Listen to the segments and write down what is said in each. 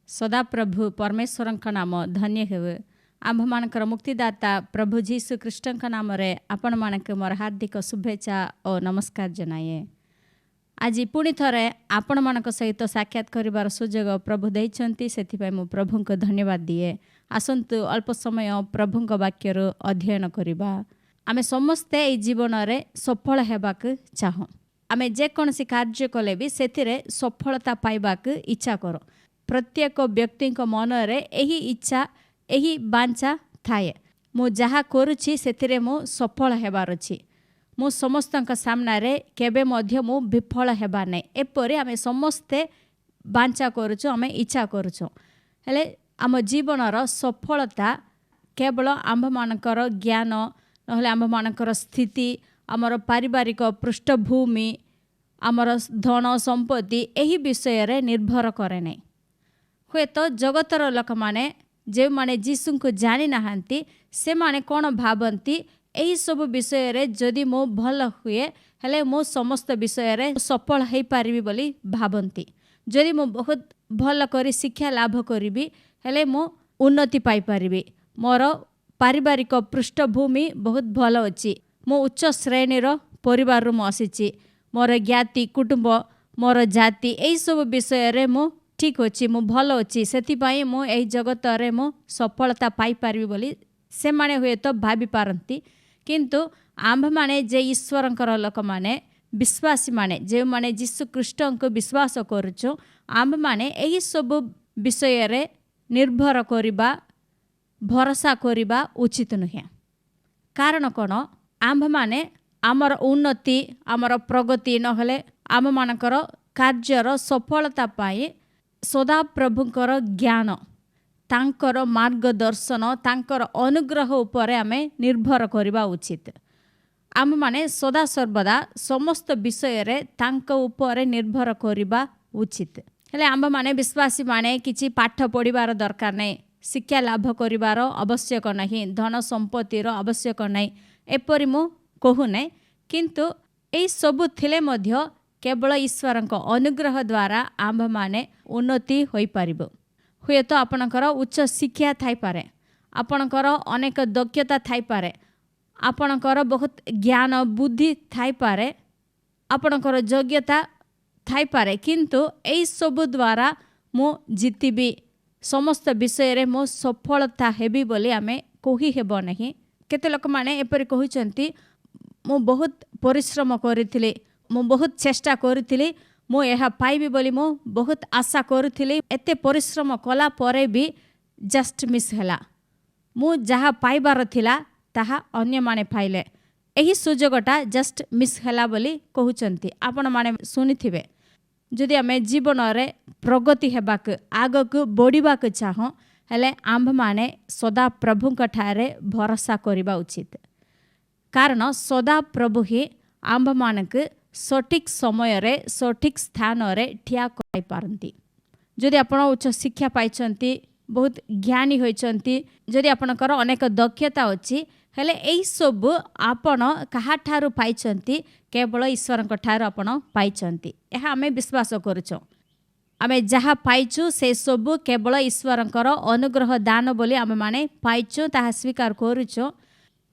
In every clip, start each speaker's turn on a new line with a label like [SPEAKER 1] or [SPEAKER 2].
[SPEAKER 1] सदाप्रभु परमेश्वर नाम धन्य हेउ। आम्भमानकर मुक्तिदाता प्रभु जीशु ख्रीष्टଙ୍କ नामରେ ଆପଣମାନଙ୍କୁ ମୋର ହାର୍ଦ୍ଦିକ ଶୁଭେଚ୍ଛା ଓ ନମସ୍କାର ଜଣାଏ। ଆଜି ପୁଣି ଥରେ ଆପଣମାନଙ୍କ ସହିତ ସାକ୍ଷାତ କରିବାର ସୁଯୋଗ ପ୍ରଭୁ ଦେଇଛନ୍ତି, ସେଥିପାଇଁ ମୁଁ ପ୍ରଭୁଙ୍କୁ ଧନ୍ୟବାଦ ଦିଏ। ଆସନ୍ତୁ ଅଳ୍ପ ସମୟ ପ୍ରଭୁଙ୍କ ବାକ୍ୟରୁ ଅଧ୍ୟୟନ କରିବା। ଆମେ ସମସ୍ତେ ଏହି ଜୀବନରେ ସଫଳ ହେବାକୁ ଚାହୁଁ। ଆମେ ଯେକୌଣସି କାର୍ଯ୍ୟ କଲେ ବି ସେଥିରେ ସଫଳତା ପାଇବାକୁ ଇଚ୍ଛା କରୁ। ପ୍ରତ୍ୟେକ ବ୍ୟକ୍ତିଙ୍କ ମନରେ ଏହି ଇଚ୍ଛା ଏହି ବାଞ୍ଛା ଥାଏ। ମୁଁ ଯାହା କରୁଛି ସେଥିରେ ମୁଁ ସଫଳ ହେବାର ଅଛି। ମୁଁ ସମସ୍ତଙ୍କ ସାମ୍ନାରେ କେବେ ମଧ୍ୟ ମୁଁ ବିଫଳ ହେବା ନାହିଁ, ଏପରି ଆମେ ସମସ୍ତେ ବାଞ୍ଛା କରୁଛୁ, ଆମେ ଇଚ୍ଛା କରୁଛୁ। ହେଲେ ଆମ ଜୀବନର ସଫଳତା କେବଳ ଆମ୍ଭମାନଙ୍କର ଜ୍ଞାନ ନହେଲେ ଆମ୍ଭମାନଙ୍କର ସ୍ଥିତି, ଆମର ପାରିବାରିକ ପୃଷ୍ଠଭୂମି, ଆମର ଧନ ସମ୍ପତ୍ତି ଏହି ବିଷୟରେ ନିର୍ଭର କରେ ନାହିଁ। ହୁଏତ ଜଗତର ଲୋକମାନେ ଯେଉଁମାନେ ଯୀଶୁଙ୍କୁ ଜାଣି ନାହାନ୍ତି ସେମାନେ କ'ଣ ଭାବନ୍ତି, ଏହିସବୁ ବିଷୟରେ ଯଦି ମୁଁ ଭଲ ହୁଏ ହେଲେ ମୁଁ ସମସ୍ତ ବିଷୟରେ ସଫଳ ହୋଇପାରିବି ବୋଲି ଭାବନ୍ତି। ଯଦି ମୁଁ ବହୁତ ଭଲ କରି ଶିକ୍ଷା ଲାଭ କରିବି ହେଲେ ମୁଁ ଉନ୍ନତି ପାଇପାରିବି। ମୋର ପାରିବାରିକ ପୃଷ୍ଠଭୂମି ବହୁତ ଭଲ ଅଛି, ମୁଁ ଉଚ୍ଚ ଶ୍ରେଣୀର ପରିବାରରୁ ମୁଁ ଆସିଛି, ମୋର ଜ୍ଞାତି କୁଟୁମ୍ବ, ମୋର ଜାତି ଏହିସବୁ ବିଷୟରେ ମୁଁ ଠିକ୍ ଅଛି, ମୁଁ ଭଲ ଅଛି, ସେଥିପାଇଁ ମୁଁ ଏହି ଜଗତରେ ମୁଁ ସଫଳତା ପାଇପାରିବି ବୋଲି ସେମାନେ ହୁଏତ ଭାବିପାରନ୍ତି। କିନ୍ତୁ ଆମ୍ଭମାନେ ଯେ ଈଶ୍ୱରଙ୍କର ଲୋକମାନେ, ବିଶ୍ୱାସୀମାନେ, ଯେଉଁମାନେ ଯୀଶୁ ଖ୍ରୀଷ୍ଟଙ୍କୁ ବିଶ୍ୱାସ କରୁଛୁ, ଆମ୍ଭମାନେ ଏହିସବୁ ବିଷୟରେ ନିର୍ଭର କରିବା, ଭରସା କରିବା ଉଚିତ ନୁହେଁ। କାରଣ କ'ଣ? ଆମ୍ଭମାନେ ଆମର ଉନ୍ନତି, ଆମର ପ୍ରଗତି ନହେଲେ ଆମମାନଙ୍କର କାର୍ଯ୍ୟର ସଫଳତା ପାଇଁ ସଦାପ୍ରଭୁଙ୍କର ଜ୍ଞାନ, ତାଙ୍କର ମାର୍ଗଦର୍ଶନ, ତାଙ୍କର ଅନୁଗ୍ରହ ଉପରେ ଆମେ ନିର୍ଭର କରିବା ଉଚିତ। ଆମମାନେ ସଦାସର୍ବଦା ସମସ୍ତ ବିଷୟରେ ତାଙ୍କ ଉପରେ ନିର୍ଭର କରିବା ଉଚିତ। ହେଲେ ଆମ୍ଭମାନେ ବିଶ୍ୱାସୀମାନେ କିଛି ପାଠ ପଢ଼ିବାର ଦରକାର ନାହିଁ, ଶିକ୍ଷା ଲାଭ କରିବାର ଆବଶ୍ୟକ ନାହିଁ, ଧନ ସମ୍ପତ୍ତିର ଆବଶ୍ୟକ ନାହିଁ, ଏପରି ମୁଁ କହୁନାହିଁ। କିନ୍ତୁ ଏହିସବୁ ଥିଲେ ମଧ୍ୟ କେବଳ ଈଶ୍ୱରଙ୍କ ଅନୁଗ୍ରହ ଦ୍ୱାରା ଆମ୍ଭମାନେ ଉନ୍ନତି ହୋଇପାରିବ। ହୁଏତ ଆପଣଙ୍କର ଉଚ୍ଚ ଶିକ୍ଷା ଥାଇପାରେ, ଆପଣଙ୍କର ଅନେକ ଦକ୍ଷତା ଥାଇପାରେ, ଆପଣଙ୍କର ବହୁତ ଜ୍ଞାନ ବୁଦ୍ଧି ଥାଇପାରେ, ଆପଣଙ୍କର ଯୋଗ୍ୟତା ଥାଇପାରେ, କିନ୍ତୁ ଏହିସବୁ ଦ୍ୱାରା ମୁଁ ଜିତିବି, ସମସ୍ତ ବିଷୟରେ ମୁଁ ସଫଳତା ହେବି ବୋଲି ଆମେ କହିହେବ ନାହିଁ। କେତେ ଲୋକମାନେ ଏପରି କହୁଛନ୍ତି, ମୁଁ ବହୁତ ପରିଶ୍ରମ କରିଥିଲି, ମୁଁ ବହୁତ ଚେଷ୍ଟା କରିଥିଲି, ମୁଁ ଏହା ପାଇବି ବୋଲି ମୁଁ ବହୁତ ଆଶା କରୁଥିଲି, ଏତେ ପରିଶ୍ରମ କଲା ପରେ ବି ଜଷ୍ଟ ମିସ୍ ହେଲା, ମୁଁ ଯାହା ପାଇବାର ଥିଲା ତାହା ଅନ୍ୟମାନେ ପାଇଲେ, ଏହି ସୁଯୋଗଟା ଜଷ୍ଟ ମିସ୍ ହେଲା ବୋଲି କହୁଛନ୍ତି। ଆପଣମାନେ ଶୁଣିଥିବେ, ଯଦି ଆମେ ଜୀବନରେ ପ୍ରଗତି ହେବାକୁ, ଆଗକୁ ବଢ଼ିବାକୁ ଚାହୁଁ ହେଲେ ଆମ୍ଭମାନେ ସଦାପ୍ରଭୁଙ୍କ ଠାରେ ଭରସା କରିବା ଉଚିତ। କାରଣ ସଦାପ୍ରଭୁ ହିଁ ଆମ୍ଭମାନଙ୍କୁ ସଠିକ୍ ସମୟରେ ସଠିକ୍ ସ୍ଥାନରେ ଠିଆ କରାଇପାରନ୍ତି। ଯଦି ଆପଣ ଉଚ୍ଚ ଶିକ୍ଷା ପାଇଛନ୍ତି, ବହୁତ ଜ୍ଞାନୀ ହୋଇଛନ୍ତି, ଯଦି ଆପଣଙ୍କର ଅନେକ ଦକ୍ଷତା ଅଛି, ହେଲେ ଏହିସବୁ ଆପଣ କାହାଠାରୁ ପାଇଛନ୍ତି? କେବଳ ଈଶ୍ୱରଙ୍କ ଠାରୁ ଆପଣ ପାଇଛନ୍ତି। ଏହା ଆମେ ବିଶ୍ୱାସ କରୁଛୁ। ଆମେ ଯାହା ପାଇଛୁ ସେସବୁ କେବଳ ଈଶ୍ୱରଙ୍କର ଅନୁଗ୍ରହ ଦାନ ବୋଲି ଆମେମାନେ ପାଇଛୁ, ତାହା ସ୍ୱୀକାର କରୁଛୁ।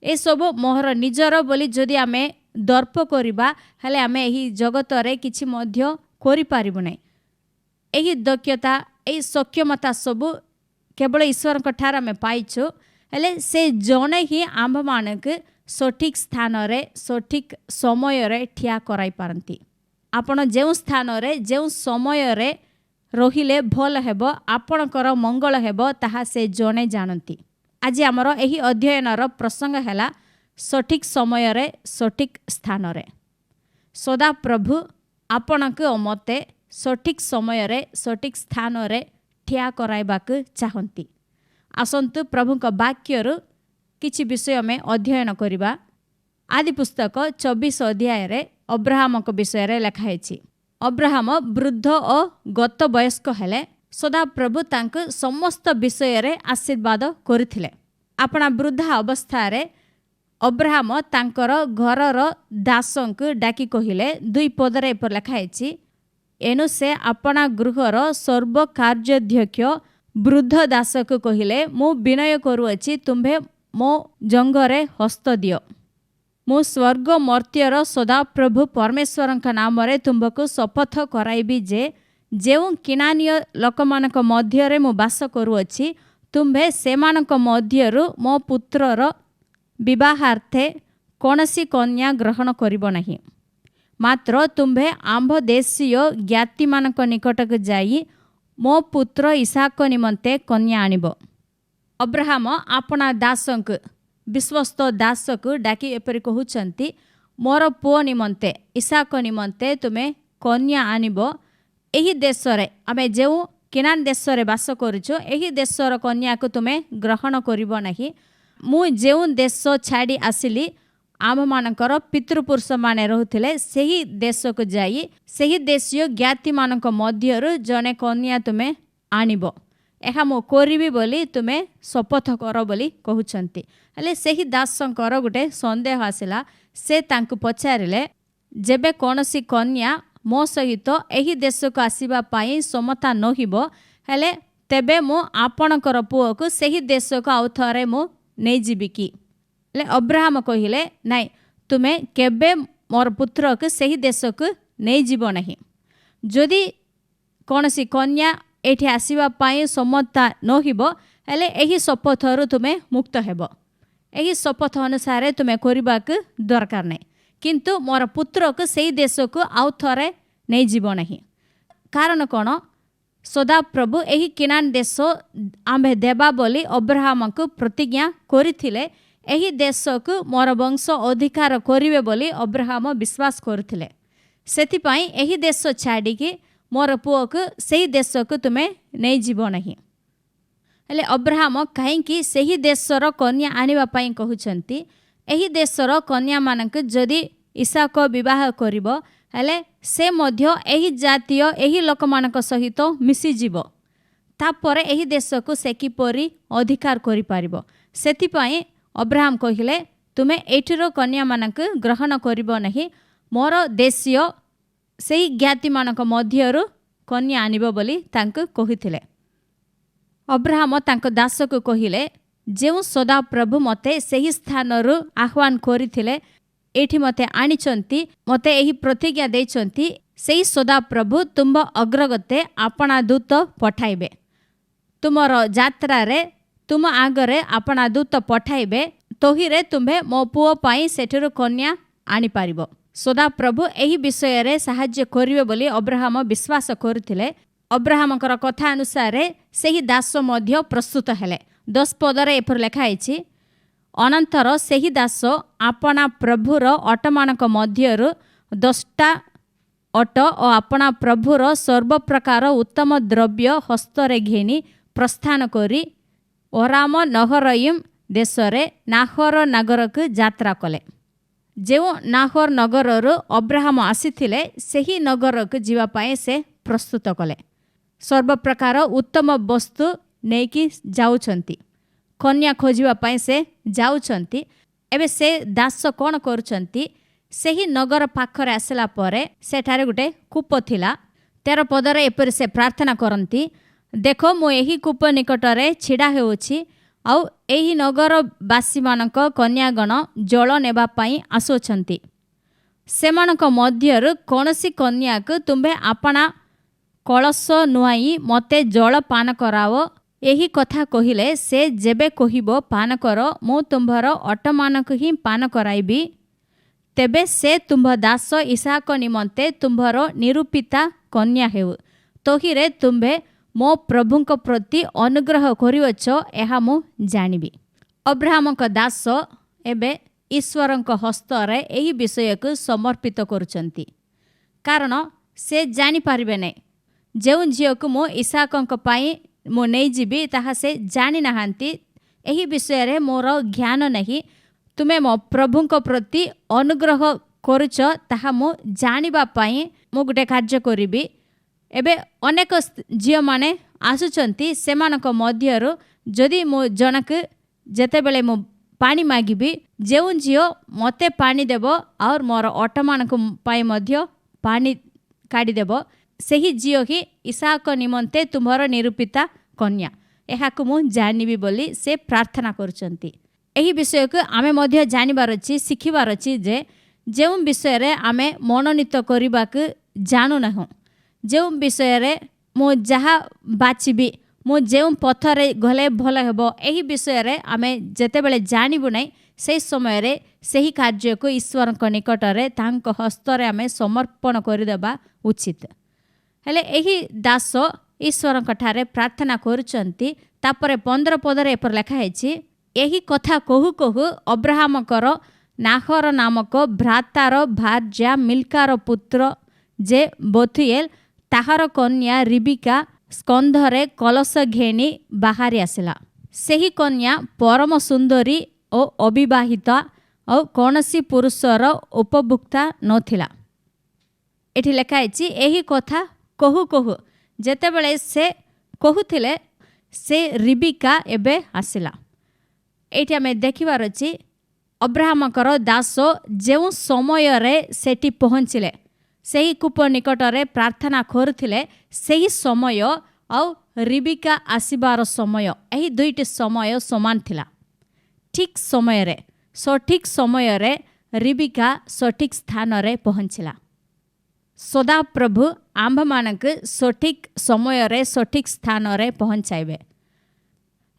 [SPEAKER 1] ଏସବୁ ମୋର ନିଜର ବୋଲି ଯଦି ଆମେ ଦର୍ପ କରିବା ହେଲେ ଆମେ ଏହି ଜଗତରେ କିଛି ମଧ୍ୟ କରିପାରିବୁ ନାହିଁ। ଏହି ଦକ୍ଷତା, ଏହି ସକ୍ଷମତା ସବୁ କେବଳ ଈଶ୍ୱରଙ୍କ ଠାରୁ ଆମେ ପାଇଛୁ। ହେଲେ ସେ ଜଣେ ହିଁ ଆମ୍ଭମାନଙ୍କୁ ସଠିକ୍ ସ୍ଥାନରେ ସଠିକ୍ ସମୟରେ ଠିଆ କରାଇପାରନ୍ତି। ଆପଣ ଯେଉଁ ସ୍ଥାନରେ ଯେଉଁ ସମୟରେ ରହିଲେ ଭଲ ହେବ, ଆପଣଙ୍କର ମଙ୍ଗଳ ହେବ, ତାହା ସେ ଜଣେ ଜାଣନ୍ତି। ଆଜି ଆମର ଏହି ଅଧ୍ୟୟନର ପ୍ରସଙ୍ଗ ହେଲା ସଠିକ୍ ସମୟରେ ସଠିକ୍ ସ୍ଥାନରେ। ସଦାପ୍ରଭୁ ଆପଣଙ୍କୁ ଓ ମୋତେ ସଠିକ୍ ସମୟରେ ସଠିକ୍ ସ୍ଥାନରେ ଠିଆ କରାଇବାକୁ ଚାହାନ୍ତି। ଆସନ୍ତୁ ପ୍ରଭୁଙ୍କ ବାକ୍ୟରୁ କିଛି ବିଷୟ ଆମେ ଅଧ୍ୟୟନ କରିବା। ଆଦି ପୁସ୍ତକ 24 ଅଧ୍ୟାୟରେ ଅବ୍ରାହମଙ୍କ ବିଷୟରେ ଲେଖା ହୋଇଛି। ଅବ୍ରାହମ ବୃଦ୍ଧ ଓ ଗତ ବୟସ୍କ ହେଲେ ସଦାପ୍ରଭୁ ତାଙ୍କୁ ସମସ୍ତ ବିଷୟରେ ଆଶୀର୍ବାଦ କରିଥିଲେ। ଆପଣା ବୃଦ୍ଧା ଅବସ୍ଥାରେ ଅବ୍ରାହମ ତାଙ୍କର ଘରର ଦାସଙ୍କୁ ଡାକି କହିଲେ, 2 ପଦରେ ଏପରି ଲେଖା ହୋଇଛି, एनु से अपना गृहर सर्व कार्याध्यक्ष वृद्ध दास को कहिले मु विनय करुअछि तुम्भे मो जंगरे हस्त दियो। मु स्वर्ग मर्त्यर सदाप्रभु परमेश्वर नाम रे तुम्भको शपथ कराइबी जे जेउ किनानीय लोकमानक मध्यरे मु बास करुअछि तुम्भे सेमानक मध्यरु मो पुत्रर विवाहार्थे कौनसी कन्या ग्रहण करिब नाही। मात्र तुम्भे आंभ देशीय ज्ञाति मानक निकटक जाई मो पुत्र इसाक निमंते कन्या आनिब। अब्राहम अपना दासक विश्वस्त दासक डाकी एपरि कहउछंती मोर पुओ निमंते इसाक निमंते तुमे कन्या आनिब। एही देशरे आमे जेउ केनान देशरे बास करूछु एही देशर कन्या को तुमे ग्रहण करिब नाही। मु जेउ देश छाड़ी आसिली आम मानकर पितृपुरुष माने रहुथिले सेही देश को जाई सेही देशीय ज्ञाति मानक मध्यरु जने कन्या तुमे आनिब। एहा मो करिबी बोली तुमे शपथ कर बोली कहउछंती। हेले सेही दासंकर गुटे संदेह आसिला। से तांकु पचारिले जेबे कोनसी कन्या मो सहित एही देश को आसीबा पाई समता नहिबो हेले तेबे मो आपणकर पुओ को सेही देश को आउथरे मो नै जिबी की। ले अब्राहम कहिले नाई तुमे केबे मोर पुत्र को सेही देश को नै जीवो नाही। जदि कोनसी कन्या एठी आसीबा पाई समता नहिबो हेले एही शपथरु तुमे मुक्त हेबो। एही शपथ अनुसार तुमे करिबाक दरकार नै किंतु मोर पुत्र को सेही देश को आउ थरे नै जीवो नाही। कारण कोन सदा प्रभु एही केनान देश आंबे देबा बोली अब्राहम को प्रतिज्ञा करिथिले। एही देश को मोर वंश अधिकार करिवे बोली अब्राहम विश्वास करथिले। सेति पई एही देश छाड़ी के मोर पुओ को सेही देश को तुमे नै जीवो नाही। हेले अब्राहम कहीं सेही देशर कन्या आनिबा पई कहउछंती एही देशर कन्या मानक जदि इसाक विवाह करिवो हेले से मध्य एही जातीय एही लोक मानक सहित मिसी जीवो तापर एही देश को से किपरि अधिकार करि पारिबो। सेति पई अब्राहम कहिले तुमे एठिरो कन्या मानक ग्रहण करिवो नाही मोर देशीय सेही ज्ञाति मानक मध्यरु कन्या आनिबो बोली तांको कहिथिले। अब्राहम तांको दास को कहिले जेउ सदा प्रभु मते सेही स्थानरु आह्वान करिथिले एठी मते आनिचंती मते एही प्रतिज्ञा देइचंती सेही सदा प्रभु तुम अग्रगते आपना दूत पठाइबे। तुमर यात्रा रे तुम आगरे आपना दूत पठाइबे तोहिरे तुम्हे मो पुओ पाई सेठिरु कन्या आनी पारिबो। सदा प्रभु एही विषय रे सहाय्य करिवे बोली अब्राहम विश्वास करथिले। अब्राहमकर कथा अनुसार सेही दास मध्य प्रस्तुत हेले। 10 पदरे एपर लेखा आइछि अनंतर सेही दास आपना प्रभुर अटमानक मध्यरु 10टा अट और आपना प्रभुर सर्व प्रकार उत्तम द्रव्य हस्तरे घेनी प्रस्थान करी ओराम नहरयिम देशरे नाहर नगरक यात्रा कले। जेउ नाहर नगररु अब्राहम आसीथिले सेही नगरक जीवा पाए से प्रस्तुत कले। सर्व प्रकार उत्तम वस्तु नेकी जाउछंती कन्या खोजिबा पाए से जाउछंती। एबे से दास कोन करूछंती सेही नगर पाखरे आसला परे सेठारे गुटे कूप थिला। 13 पदरे एपर से प्रार्थना करंती देखो मो एही कूप निकटरे छिड़ा हेउछि आउ एही नगरवासी मानक कन्यागण जल नेबा पाई आसुछंती। सेमानक मध्यरु कोनसी कन्याक तुम्बे आपना कलश नुआई मते जल पान कराओ। एही कथा कहिले से जेबे कहिबो पान कर मो तुम्भर अटमानक ही पान कराइबी तेबे से तुम्भ दास इसाक निमंते तुम्भर निरूपिता कन्या हेउ तोहिरे तुम्भे मो प्रभुंक प्रति अनुग्रह करिवछ एहा मु जानिबी। अब्राहमक दास एबे ईश्वरंक हस्तरे एही विषय को समर्पित करुचंती कारण से जानि पारिबे नै जेउ झियो को मो इसाकंक पाई मो नै जीबी ताहा से जानि नाहांती। एही विषय रे मोर ज्ञान नहीं तुमे मो प्रभुंक प्रति अनुग्रह करुच ताहा मो जानिबा पाई मो गुटे कार्य करिबी। एबे अनेक झियो माने आसुचंती सेमानक मध्यरु जदि मो जनक जेतेबेले मो पानी मागिबी जेउ झियो मते पानी देबो और मोर अटमानक पाई मध्य पानी काढी देबो ସେହି ଝିଅ ହିଁ ଇସାକ ନିମନ୍ତେ ତୁମର ନିରୂପିତା କନ୍ୟା, ଏହାକୁ ମୁଁ ଜାଣିବି ବୋଲି ସେ ପ୍ରାର୍ଥନା କରୁଛନ୍ତି। ଏହି ବିଷୟକୁ ଆମେ ମଧ୍ୟ ଜାଣିବାର ଅଛି, ଶିଖିବାର ଅଛି ଯେ ଯେଉଁ ବିଷୟରେ ଆମେ ମନୋନୀତ କରିବାକୁ ଜାଣୁନାହୁଁ, ଯେଉଁ ବିଷୟରେ ମୁଁ ଯାହା ବାଛିବି, ମୁଁ ଯେଉଁ ପଥରେ ଗଲେ ଭଲ ହେବ, ଏହି ବିଷୟରେ ଆମେ ଯେତେବେଳେ ଜାଣିବୁ ନାହିଁ, ସେହି ସମୟରେ ସେହି କାର୍ଯ୍ୟକୁ ଈଶ୍ୱରଙ୍କ ନିକଟରେ ତାଙ୍କ ହସ୍ତରେ ଆମେ ସମର୍ପଣ କରିଦେବା ଉଚିତ। ହେଲେ ଏହି ଦାସ ଈଶ୍ୱରଙ୍କ ଠାରେ ପ୍ରାର୍ଥନା କରୁଛନ୍ତି। ତାପରେ 15 ପଦରେ ଏପରି ଲେଖା ହେଇଛି, ଏହି କଥା କହୁ କହୁ ଅବ୍ରାହମଙ୍କର ନାହର ନାମକ ଭ୍ରାତାର ଭାର୍ଯ୍ୟା ମିଲ୍କାର ପୁତ୍ର ଯେ ବଥୁଏଲ, ତାହାର କନ୍ୟା ରିବିକା ସ୍କନ୍ଧରେ କଳସ ଘେନି ବାହାରି ଆସିଲା। ସେହି କନ୍ୟା ପରମ ସୁନ୍ଦରୀ ଓ ଅବିବାହିତା ଓ କୌଣସି ପୁରୁଷର ଉପଭୋକ୍ତା ନଥିଲା। ଏଠି ଲେଖା ହେଇଛି, ଏହି କଥା କହୁ କହୁ, ଯେତେବେଳେ ସେ କହୁଥିଲେ ସେ ରିବିକା ଏବେ ଆସିଲା। ଏଇଠି ଆମେ ଦେଖିବାର ଅଛି ଅବ୍ରାହମଙ୍କର ଦାସ ଯେଉଁ ସମୟରେ ସେଠି ପହଞ୍ଚିଲେ, ସେହି କୂପ ନିକଟରେ ପ୍ରାର୍ଥନା କରୁଥିଲେ, ସେହି ସମୟ ଆଉ ରିବିକା ଆସିବାର ସମୟ, ଏହି ଦୁଇଟି ସମୟ ସମାନ ଥିଲା। ଠିକ୍ ସମୟରେ, ସଠିକ୍ ସମୟରେ ରିବିକା ସଠିକ୍ ସ୍ଥାନରେ ପହଞ୍ଚିଲା। ସଦାପ୍ରଭୁ ଆମ୍ଭମାନଙ୍କୁ ସଠିକ୍ ସମୟରେ ସଠିକ୍ ସ୍ଥାନରେ ପହଞ୍ଚାଇବେ।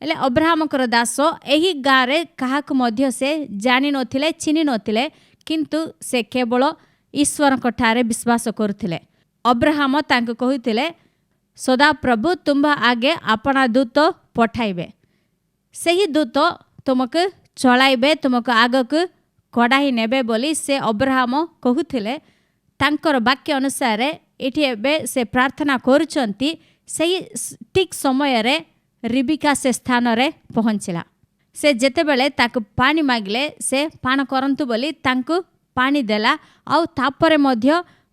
[SPEAKER 1] ହେଲେ ଅବ୍ରାହମଙ୍କର ଦାସ ଏହି ଗାଁରେ କାହାକୁ ମଧ୍ୟ ସେ ଜାଣିନଥିଲେ, ଚିହ୍ନି ନଥିଲେ, କିନ୍ତୁ ସେ କେବଳ ଈଶ୍ୱରଙ୍କ ଠାରେ ବିଶ୍ୱାସ କରୁଥିଲେ। ଅବ୍ରାହମ ତାଙ୍କୁ କହିଥିଲେ, ସଦାପ୍ରଭୁ ତୁମ୍ଭ ଆଗେ ଆପଣା ଦୂତ ପଠାଇବେ, ସେହି ଦୂତ ତୁମକୁ ଚଳାଇବେ, ତୁମକୁ ଆଗକୁ କଢ଼ାଇ ନେବେ ବୋଲି ସେ ଅବ୍ରାହମ କହୁଥିଲେ। ତାଙ୍କର ବାକ୍ୟ ଅନୁସାରେ ଏଠି ଏବେ ସେ ପ୍ରାର୍ଥନା କରୁଛନ୍ତି। ସେହି ଠିକ୍ ସମୟରେ ରିବିକା ସେ ସ୍ଥାନରେ ପହଞ୍ଚିଲା। ସେ ଯେତେବେଳେ ତାକୁ ପାଣି ମାଗିଲେ, ସେ ପାନ କରନ୍ତୁ ବୋଲି ତାଙ୍କୁ ପାଣି ଦେଲା, ଆଉ ତାପରେ ମଧ୍ୟ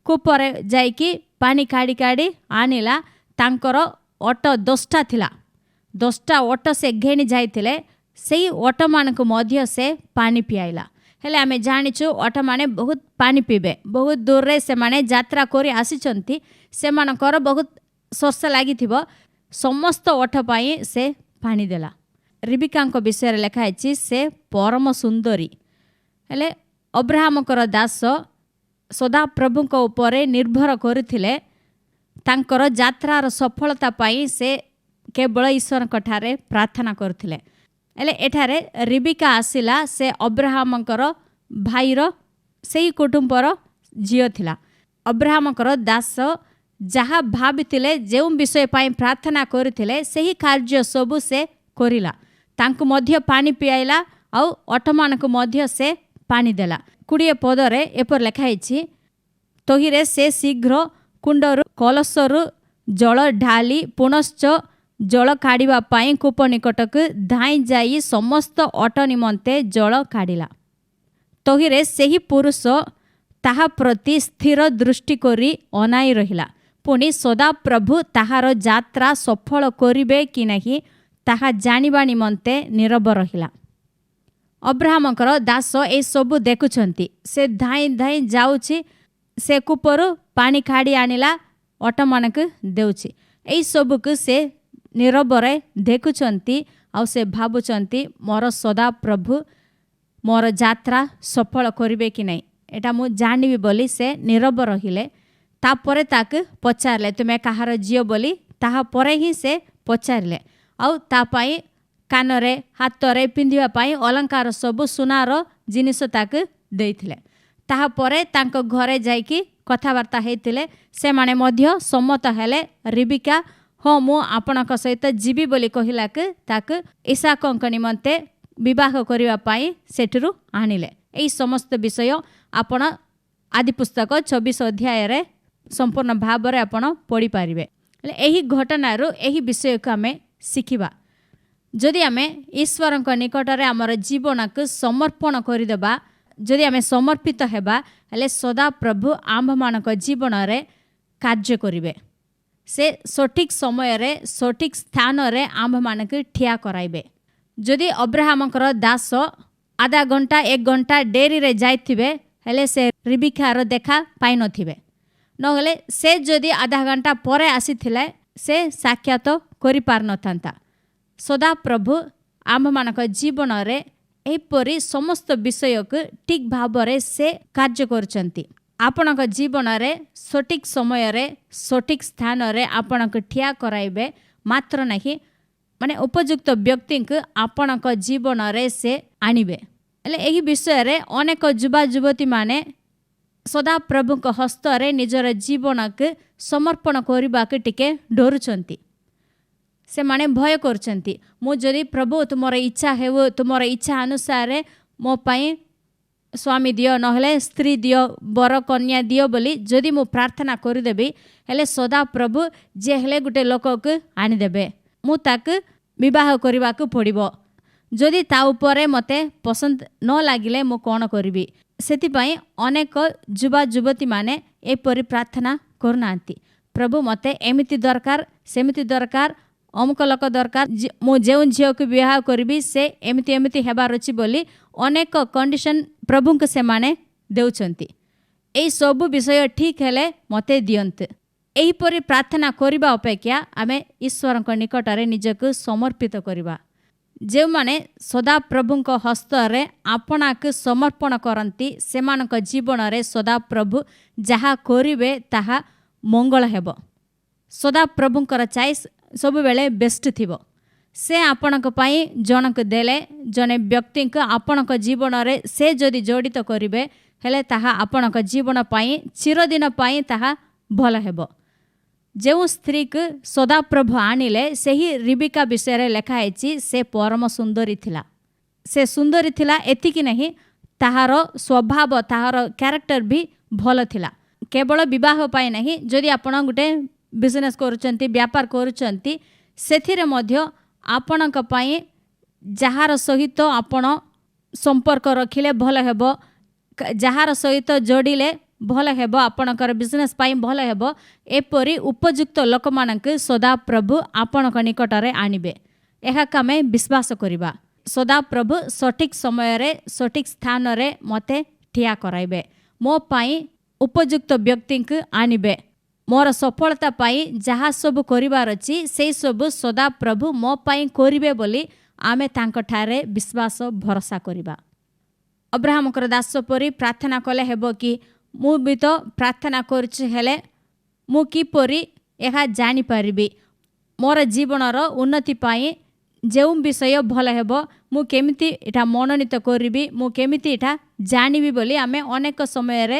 [SPEAKER 1] କୂପରେ ଯାଇକି ପାଣି କାଢ଼ି କାଢ଼ି ଆଣିଲା। ତାଙ୍କର ଓଟ 10ଟା ଥିଲା, 10ଟା ଓଟ ସେ ଘେନି ଯାଇଥିଲେ, ସେହି ଓଟମାନଙ୍କୁ ମଧ୍ୟ ସେ ପାଣି ପିଆଇଲା। ହେଲେ ଆମେ ଜାଣିଛୁ ଓଟମାନେ ବହୁତ ପାଣି ପିଇବେ, ବହୁତ ଦୂରରେ ସେମାନେ ଯାତ୍ରା କରି ଆସିଛନ୍ତି, ସେମାନଙ୍କର ବହୁତ ଶୋଷ ଲାଗିଥିବ, ସମସ୍ତ ଓଟ ପାଇଁ ସେ ପାଣି ଦେଲା। ରିବିକାଙ୍କ ବିଷୟରେ ଲେଖା ହେଇଛି, ସେ ପରମ ସୁନ୍ଦରୀ। ହେଲେ ଅବ୍ରାହମଙ୍କର ଦାସ ସଦାପ୍ରଭୁଙ୍କ ଉପରେ ନିର୍ଭର କରୁଥିଲେ। ତାଙ୍କର ଯାତ୍ରାର ସଫଳତା ପାଇଁ ସେ କେବଳ ଈଶ୍ୱରଙ୍କ ଠାରେ ପ୍ରାର୍ଥନା କରୁଥିଲେ। ହେଲେ ଏଠାରେ ରିବିକା ଆସିଲା, ସେ ଅବ୍ରାହମଙ୍କର ଭାଇର ସେହି କୁଟୁମ୍ବର ଝିଅ ଥିଲା। ଅବ୍ରାହମଙ୍କର ଦାସ ଯାହା ଭାବିଥିଲେ, ଯେଉଁ ବିଷୟ ପାଇଁ ପ୍ରାର୍ଥନା କରୁଥିଲେ, ସେହି କାର୍ଯ୍ୟ ସବୁ ସେ କରିଲା। ତାଙ୍କୁ ମଧ୍ୟ ପାଣି ପିଆଇଲା, ଆଉ ଓଟମାନଙ୍କୁ ମଧ୍ୟ ସେ ପାଣି ଦେଲା। 20 ପଦରେ ଏପରି ଲେଖା ହେଇଛି, ତହିଁରେ ସେ ଶୀଘ୍ର କୁଣ୍ଡରୁ କଳସରୁ ଜଳ ଢାଳି ପୁନଶ୍ଚ ଜଳ କାଢ଼ିବା ପାଇଁ କୂପ ନିକଟକୁ ଧାଇଁ ଯାଇ ସମସ୍ତ ଓଟ ନିମନ୍ତେ ଜଳ କାଢ଼ିଲା। ତହିଁରେ ସେହି ପୁରୁଷ ତାହା ପ୍ରତି ସ୍ଥିର ଦୃଷ୍ଟି କରି ଅନାଇ ରହିଲା। ପୁଣି ସଦାପ୍ରଭୁ ତାହାର ଯାତ୍ରା ସଫଳ କରିବେ କି ନାହିଁ, ତାହା ଜାଣିବା ନିମନ୍ତେ ନୀରବ ରହିଲା। ଅବ୍ରାହମଙ୍କର ଦାସ ଏସବୁ ଦେଖୁଛନ୍ତି। ସେ ଧାଇଁ ଧାଇଁ ଯାଉଛି, ସେ କୂପରୁ ପାଣି କାଢ଼ି ଆଣିଲା, ଓଟମାନଙ୍କୁ ଦେଉଛି। ଏହିସବୁକୁ ସେ ନୀରବରେ ଦେଖୁଛନ୍ତି, ଆଉ ସେ ଭାବୁଛନ୍ତି ମୋର ସଦାପ୍ରଭୁ ମୋର ଯାତ୍ରା ସଫଳ କରିବେ କି ନାହିଁ, ଏଇଟା ମୁଁ ଜାଣିବି ବୋଲି ସେ ନୀରବ ରହିଲେ। ତାପରେ ତାକୁ ପଚାରିଲେ, ତୁମେ କାହାର ଝିଅ ବୋଲି, ତାହାପରେ ହିଁ ସେ ପଚାରିଲେ। ଆଉ ତା ପାଇଁ କାନରେ ହାତରେ ପିନ୍ଧିବା ପାଇଁ ଅଲଙ୍କାର ସବୁ ସୁନାର ଜିନିଷ ତାକୁ ଦେଇଥିଲେ। ତାହାପରେ ତାଙ୍କ ଘରେ ଯାଇକି କଥାବାର୍ତ୍ତା ହେଇଥିଲେ। ସେମାନେ ମଧ୍ୟ ସମ୍ମତ ହେଲେ। ରିବିକା ହଁ ମୁଁ ଆପଣଙ୍କ ସହିତ ଯିବି ବୋଲି କହିଲାକୁ ତାକୁ ଇସାକଙ୍କ ନିମନ୍ତେ ବିବାହ କରିବା ପାଇଁ ସେଠାରୁ ଆଣିଲେ। ଏହି ସମସ୍ତ ବିଷୟ ଆପଣ ଆଦି ପୁସ୍ତକ 24 ଅଧ୍ୟାୟରେ ସମ୍ପୂର୍ଣ୍ଣ ଭାବରେ ଆପଣ ପଢ଼ିପାରିବେ। ହେଲେ ଏହି ଘଟଣାରୁ ଏହି ବିଷୟକୁ ଆମେ ଶିଖିବା। ଯଦି ଆମେ ଈଶ୍ୱରଙ୍କ ନିକଟରେ ଆମର ଜୀବନକୁ ସମର୍ପଣ କରିଦେବା, ଯଦି ଆମେ ସମର୍ପିତ ହେବା, ହେଲେ ସଦାପ୍ରଭୁ ଆମ୍ଭମାନଙ୍କ ଜୀବନରେ କାର୍ଯ୍ୟ କରିବେ। ସେ ସଠିକ୍ ସମୟରେ ସଠିକ୍ ସ୍ଥାନରେ ଆମ୍ଭମାନଙ୍କୁ ଠିଆ କରାଇବେ। ଯଦି ଅବ୍ରାହମଙ୍କର ଦାସ ଆଧା ଘଣ୍ଟା 1 ଘଣ୍ଟା ଡେରିରେ ଯାଇଥିବେ, ହେଲେ ସେ ରିବିକାର ଦେଖା ପାଇନଥିବେ। नहले से जदि आधा घंटा परे आसीथिले से साक्षात करि पार नथांता। सदा प्रभु आम मानक जीवन रे एपरि समस्त विषय को ठीक भाव से कार्य करचंती। आपणक जीवन रे सठिक समय रे सठिक स्थान रे आपणक ठिया कराइबे मात्र नहीं माने उपयुक्त व्यक्ति को आपणक जीवन रे से आनिबे। एले एही विषय रे अनेक युवा युवती माने सदा प्रभु को हस्त रे निजर जीवन के समर्पण करबा के टिके डरुचंती। से माने भय करचंती मु जदि प्रभु तुमर इच्छा हेउ तुमर इच्छा अनुसार मो पई स्वामी दियो नहले स्त्री दियो बर कन्या दियो बोली जदि मु प्रार्थना करदेबी हेले सदा प्रभु जे हेले गुटे लोक को आनी देबे मु ताक विवाह करबा को पड़िबो। जदि ता उपरे मते पसंद न लागिले मु कोन करबी। सेति पई अनेक युवा युवती माने एपरि प्रार्थना करनांती प्रभु मते एमिति दरकार सेमिति दरकार अमुक लोक दरकार मु जेउ झियो को विवाह करबी से एमिति एमिति हेबार अछि बोली अनेक कंडीशन प्रभु को से माने देउचंती। एई सब विषय ठीक हेले मते दियंत। एही परि प्रार्थना करबा अपेक्षा आमे ईश्वर को निकट रे निजको समर्पित करबा। जे माने सदा प्रभु को हस्त रे आपना को समर्पण करंती सेमानक जीवन रे सदा प्रभु जहा करिवे ताहा मंगल हेबो। सदा प्रभुंकर चॉइस सब बेले बेस्ट थिबो। से आपणक पई जनक देले जने व्यक्ति को आपणक जीवन रे से जदि जड़ित करिवे हेले ताहा आपणक जीवन पई चिरदिन पई ताहा भल हेबो। जो स्त्री को सदा प्रभु आनिले सेही रिबिका विषय रे लेखा हैछि से परम सुंदरी थिला। से सुंदरी थिला एतिकी नहीं ताहार स्वभाव ताहार कैरेक्टर भी भल थिला। केवल विवाह पाई नहीं जदि आपण गुटे बिजनेस करूचंती व्यापार करूचंती सेथिरे मध्य आपणक पई जहार सहित आपण संपर्क रखिले भल हेबो जहार सहित जोड़िले भल हेबो आपणकर बिजनेस पाई भल हेबो एपरि उपयुक्त लोक मानक सदा प्रभु आपणक निकट रे आनिबे। एहा कामे विश्वास करिबा। सदा प्रभु सठिक समय रे सठिक स्थान रे मते ठिया कराइबे मो पाई उपयुक्त व्यक्ति को आनिबे। मोर सफलता पाई जहा सब करिवार अछि से सब सदा प्रभु मो पाई करिवे बोली आमे तांक ठारे विश्वास भरोसा करिबा। अब्राहम कर दास परी प्रार्थना कले हेबो कि मु भी तो प्रार्थना करछि हेले मु किपरि एहा जानि परिबी मोर जीवनर उन्नति पाई जेउ विषय भल हेबो मु केमिति एटा मनोनीत करिबी मु केमिति एटा जानिबी बोली आमे अनेक समय रे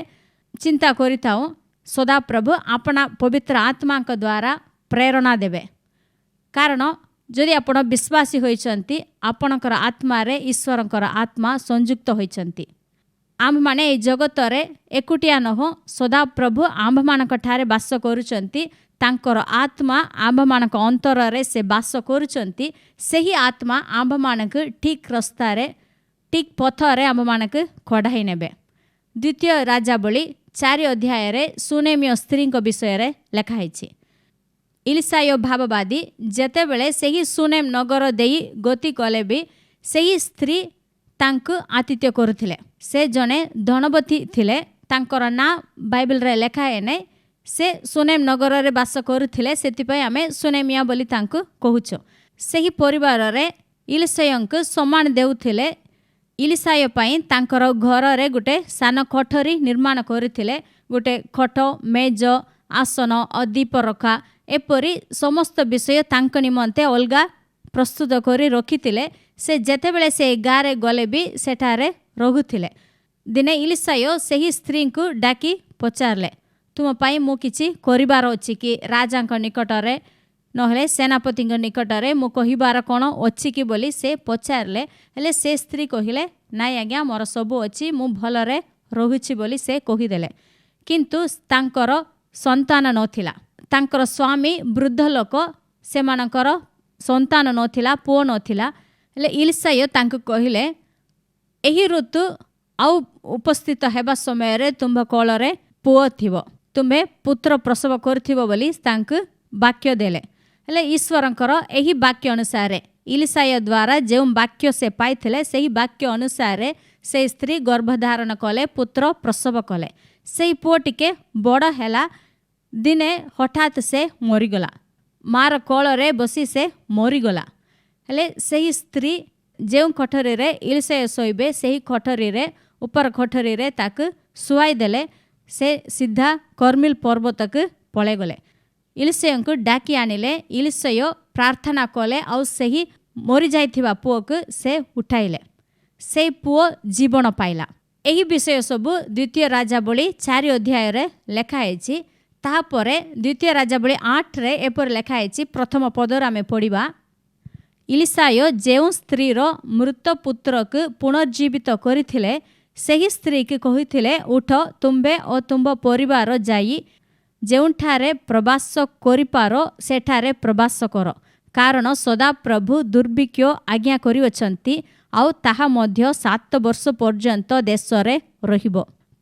[SPEAKER 1] चिंता करिताउ। सदा प्रभु अपना पवित्र आत्मा के द्वारा प्रेरणा देवे। कारण जदि आपण विश्वासी होइचंती आपणकर आत्मा रे ईश्वरकर आत्मा संयुक्त होइचंती। आम माने ए जगत रे एकुटिया न हो सदा प्रभु आम मानक ठारे वास करूचंती तांकर आत्मा आम मानक अंतर रे से वास करूचंती। सेही आत्मा आम मानक ठीक रास्ता रे ठीक पथ रे आम मानक खड़ाई नेबे। द्वितीय राजावली 4 अध्याय रे सुनेमिय स्त्री विषय रे लेखा हैछि। इलिसायो भाववादी जेते बेले सेही सुनेम नगर देई गति कले भी सेही स्त्री तांकु आतिथ्य करुथिले। से जने धनवती थिले तांकर ना बाइबल रे लेखा है नै से सुनेम नगर रे वास करुथिले सेति पय आमे सुनेमिया बोली तांकु कहूछो। सेही परिवार रे इलिसायंक सम्मान देउथिले। इलिसाय पई तांकर घर रे गुटे सान कोठरी निर्माण करिथिले। गुटे खट मेज आसन अदीप रखा एपरी समस्त विषय तांक निमंते अलगा प्रस्तुत करी रखिथिले। से जेतेबेले से गारे गले भी सेठारे रहुथिले। दिने इलिसाय सेही स्त्री को डाकी पचारले तुम पाई मु किछि करिबार अछि कि राजांक निकटरे नहले सेनापति निकटरे मु कहिबार कोन अछि कि बोली से पचारले। हेले से स्त्री कहिले नाई आज्ञा मोर सबु अछि मु भलरे रहुछि बोली से कहिदेले। किंतु तांकर संतान नथिला। तांकर स्वामी वृद्ध लोक सेमानकर संतान नथिला पुओ नथिला। हेले इलिसाय तांको कहिले एही ऋतु आउ उपस्थित हेबा समय रे तुम कोलरे पुओ थिबो तुम्हे पुत्र प्रसव करथिबो बोली तांको वाक्य देले। हेले ईश्वरंकर एही वाक्य अनुसार इलिसाय द्वारा जो वाक्य से पाइथिले सेही वाक्य अनुसार से स्त्री गर्भधारण कले पुत्र प्रसव कले। सेही पुओ टिके बड़ हैला ଦିନେ ହଠାତ୍ ସେ ମରିଗଲା। ମାର କୋଳରେ ବସି ସେ ମରିଗଲା। ହେଲେ ସେହି ସ୍ତ୍ରୀ ଯେଉଁ କୋଠରୀରେ ଇଲିସାୟ ଶୋଇବେ ସେହି କୋଠରୀରେ ଉପର କୋଠରୀରେ ତାକୁ ଶୁଆଇ ଦେଲେ। ସେ ସିଧା କର୍ମିଲ ପର୍ବତକୁ ପଳେଇଗଲେ। ଇଲିସାୟଙ୍କୁ ଡାକି ଆଣିଲେ। ଇଲିସାୟ ପ୍ରାର୍ଥନା କଲେ ଆଉ ସେହି ମରିଯାଇଥିବା ପୁଅକୁ ସେ ଉଠାଇଲେ। ସେହି ପୁଅ ଜୀବନ ପାଇଲା। ଏହି ବିଷୟ ସବୁ ଦ୍ୱିତୀୟ ରାଜାବଳୀ 4 ଅଧ୍ୟାୟରେ ଲେଖା ହେଇଛି। ତାହାପରେ ଦ୍ୱିତୀୟ ରାଜାବଳୀ 8ରେ ଏପରି ଲେଖା ହେଇଛି। ପ୍ରଥମ ପଦରେ ଆମେ ପଢ଼ିବା, ଇଲିସାୟ ଯେଉଁ ସ୍ତ୍ରୀର ମୃତ ପୁତ୍ରକୁ ପୁନର୍ଜୀବିତ କରିଥିଲେ ସେହି ସ୍ତ୍ରୀକୁ କହିଥିଲେ, ଉଠ, ତୁମ୍ଭେ ଓ ତୁମ୍ଭ ପରିବାର ଯାଇ ଯେଉଁଠାରେ ପ୍ରବାସ କରିପାର ସେଠାରେ ପ୍ରବାସ କର, କାରଣ ସଦାପ୍ରଭୁ ଦୁର୍ଭିକ୍ଷ ଆଜ୍ଞା କରିଅଛନ୍ତି ଆଉ ତାହା ମଧ୍ୟ 7 ବର୍ଷ ପର୍ଯ୍ୟନ୍ତ ଦେଶରେ ରହିବ।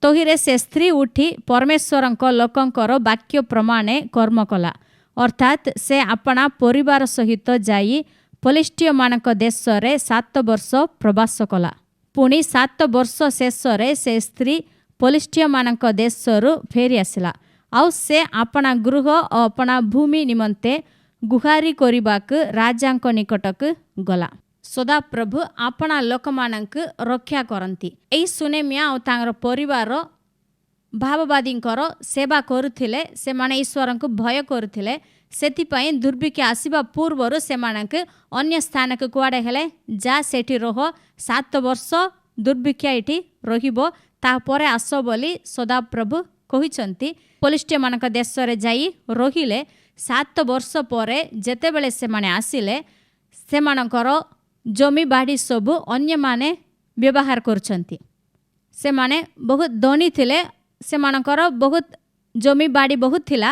[SPEAKER 1] ତହିଁରେ ସେ ସ୍ତ୍ରୀ ଉଠି ପରମେଶ୍ୱରଙ୍କ ଲୋକଙ୍କର ବାକ୍ୟ ପ୍ରମାଣେ କର୍ମ କଲା। ଅର୍ଥାତ୍ ସେ ଆପଣା ପରିବାର ସହିତ ଯାଇ ଫିଲିଷ୍ଟିୟମାନଙ୍କ ଦେଶରେ 7 ବର୍ଷ ପ୍ରବାସ କଲା। ପୁଣି 7 ବର୍ଷ ଶେଷରେ ସେ ସ୍ତ୍ରୀ ଫିଲିଷ୍ଟିୟମାନଙ୍କ ଦେଶରୁ ଫେରି ଆସିଲା। ଆଉ ସେ ଆପଣା ଗୃହ ଓ ଆପଣା ଭୂମି ନିମନ୍ତେ ଗୁହାରି କରିବାକୁ ରାଜାଙ୍କ ନିକଟକୁ ଗଲା। ସଦାପ୍ରଭୁ ଆପଣା ଲୋକମାନଙ୍କୁ ରକ୍ଷା କରନ୍ତି। ଏହି ସୁନେମିଆ ଆଉ ତାଙ୍କର ପରିବାର ଭାବବାଦୀଙ୍କର ସେବା କରୁଥିଲେ। ସେମାନେ ଈଶ୍ୱରଙ୍କୁ ଭୟ କରୁଥିଲେ। ସେଥିପାଇଁ ଦୁର୍ଭିକ୍ଷ ଆସିବା ପୂର୍ବରୁ ସେମାନଙ୍କୁ ଅନ୍ୟ ସ୍ଥାନକୁ କୁଆଡ଼େ ହେଲେ ଯା, ସେଠି ରହ, 7 ବର୍ଷ ଦୁର୍ଭିକ୍ଷ ଏଠି ରହିବ, ତାପରେ ଆସ ବୋଲି ସଦାପ୍ରଭୁ କହିଛନ୍ତି। ଫିଲିଷ୍ଟିୟମାନଙ୍କ ଦେଶରେ ଯାଇ ରହିଲେ। 7 ବର୍ଷ ପରେ ଯେତେବେଳେ ସେମାନେ ଆସିଲେ, ସେମାନଙ୍କର ଜମି ବାଡ଼ି ସବୁ ଅନ୍ୟମାନେ ବ୍ୟବହାର କରୁଛନ୍ତି। ସେମାନେ ବହୁତ ଧନୀ ଥିଲେ, ସେମାନଙ୍କର ବହୁତ ଜମି ବାଡ଼ି ବହୁତ ଥିଲା।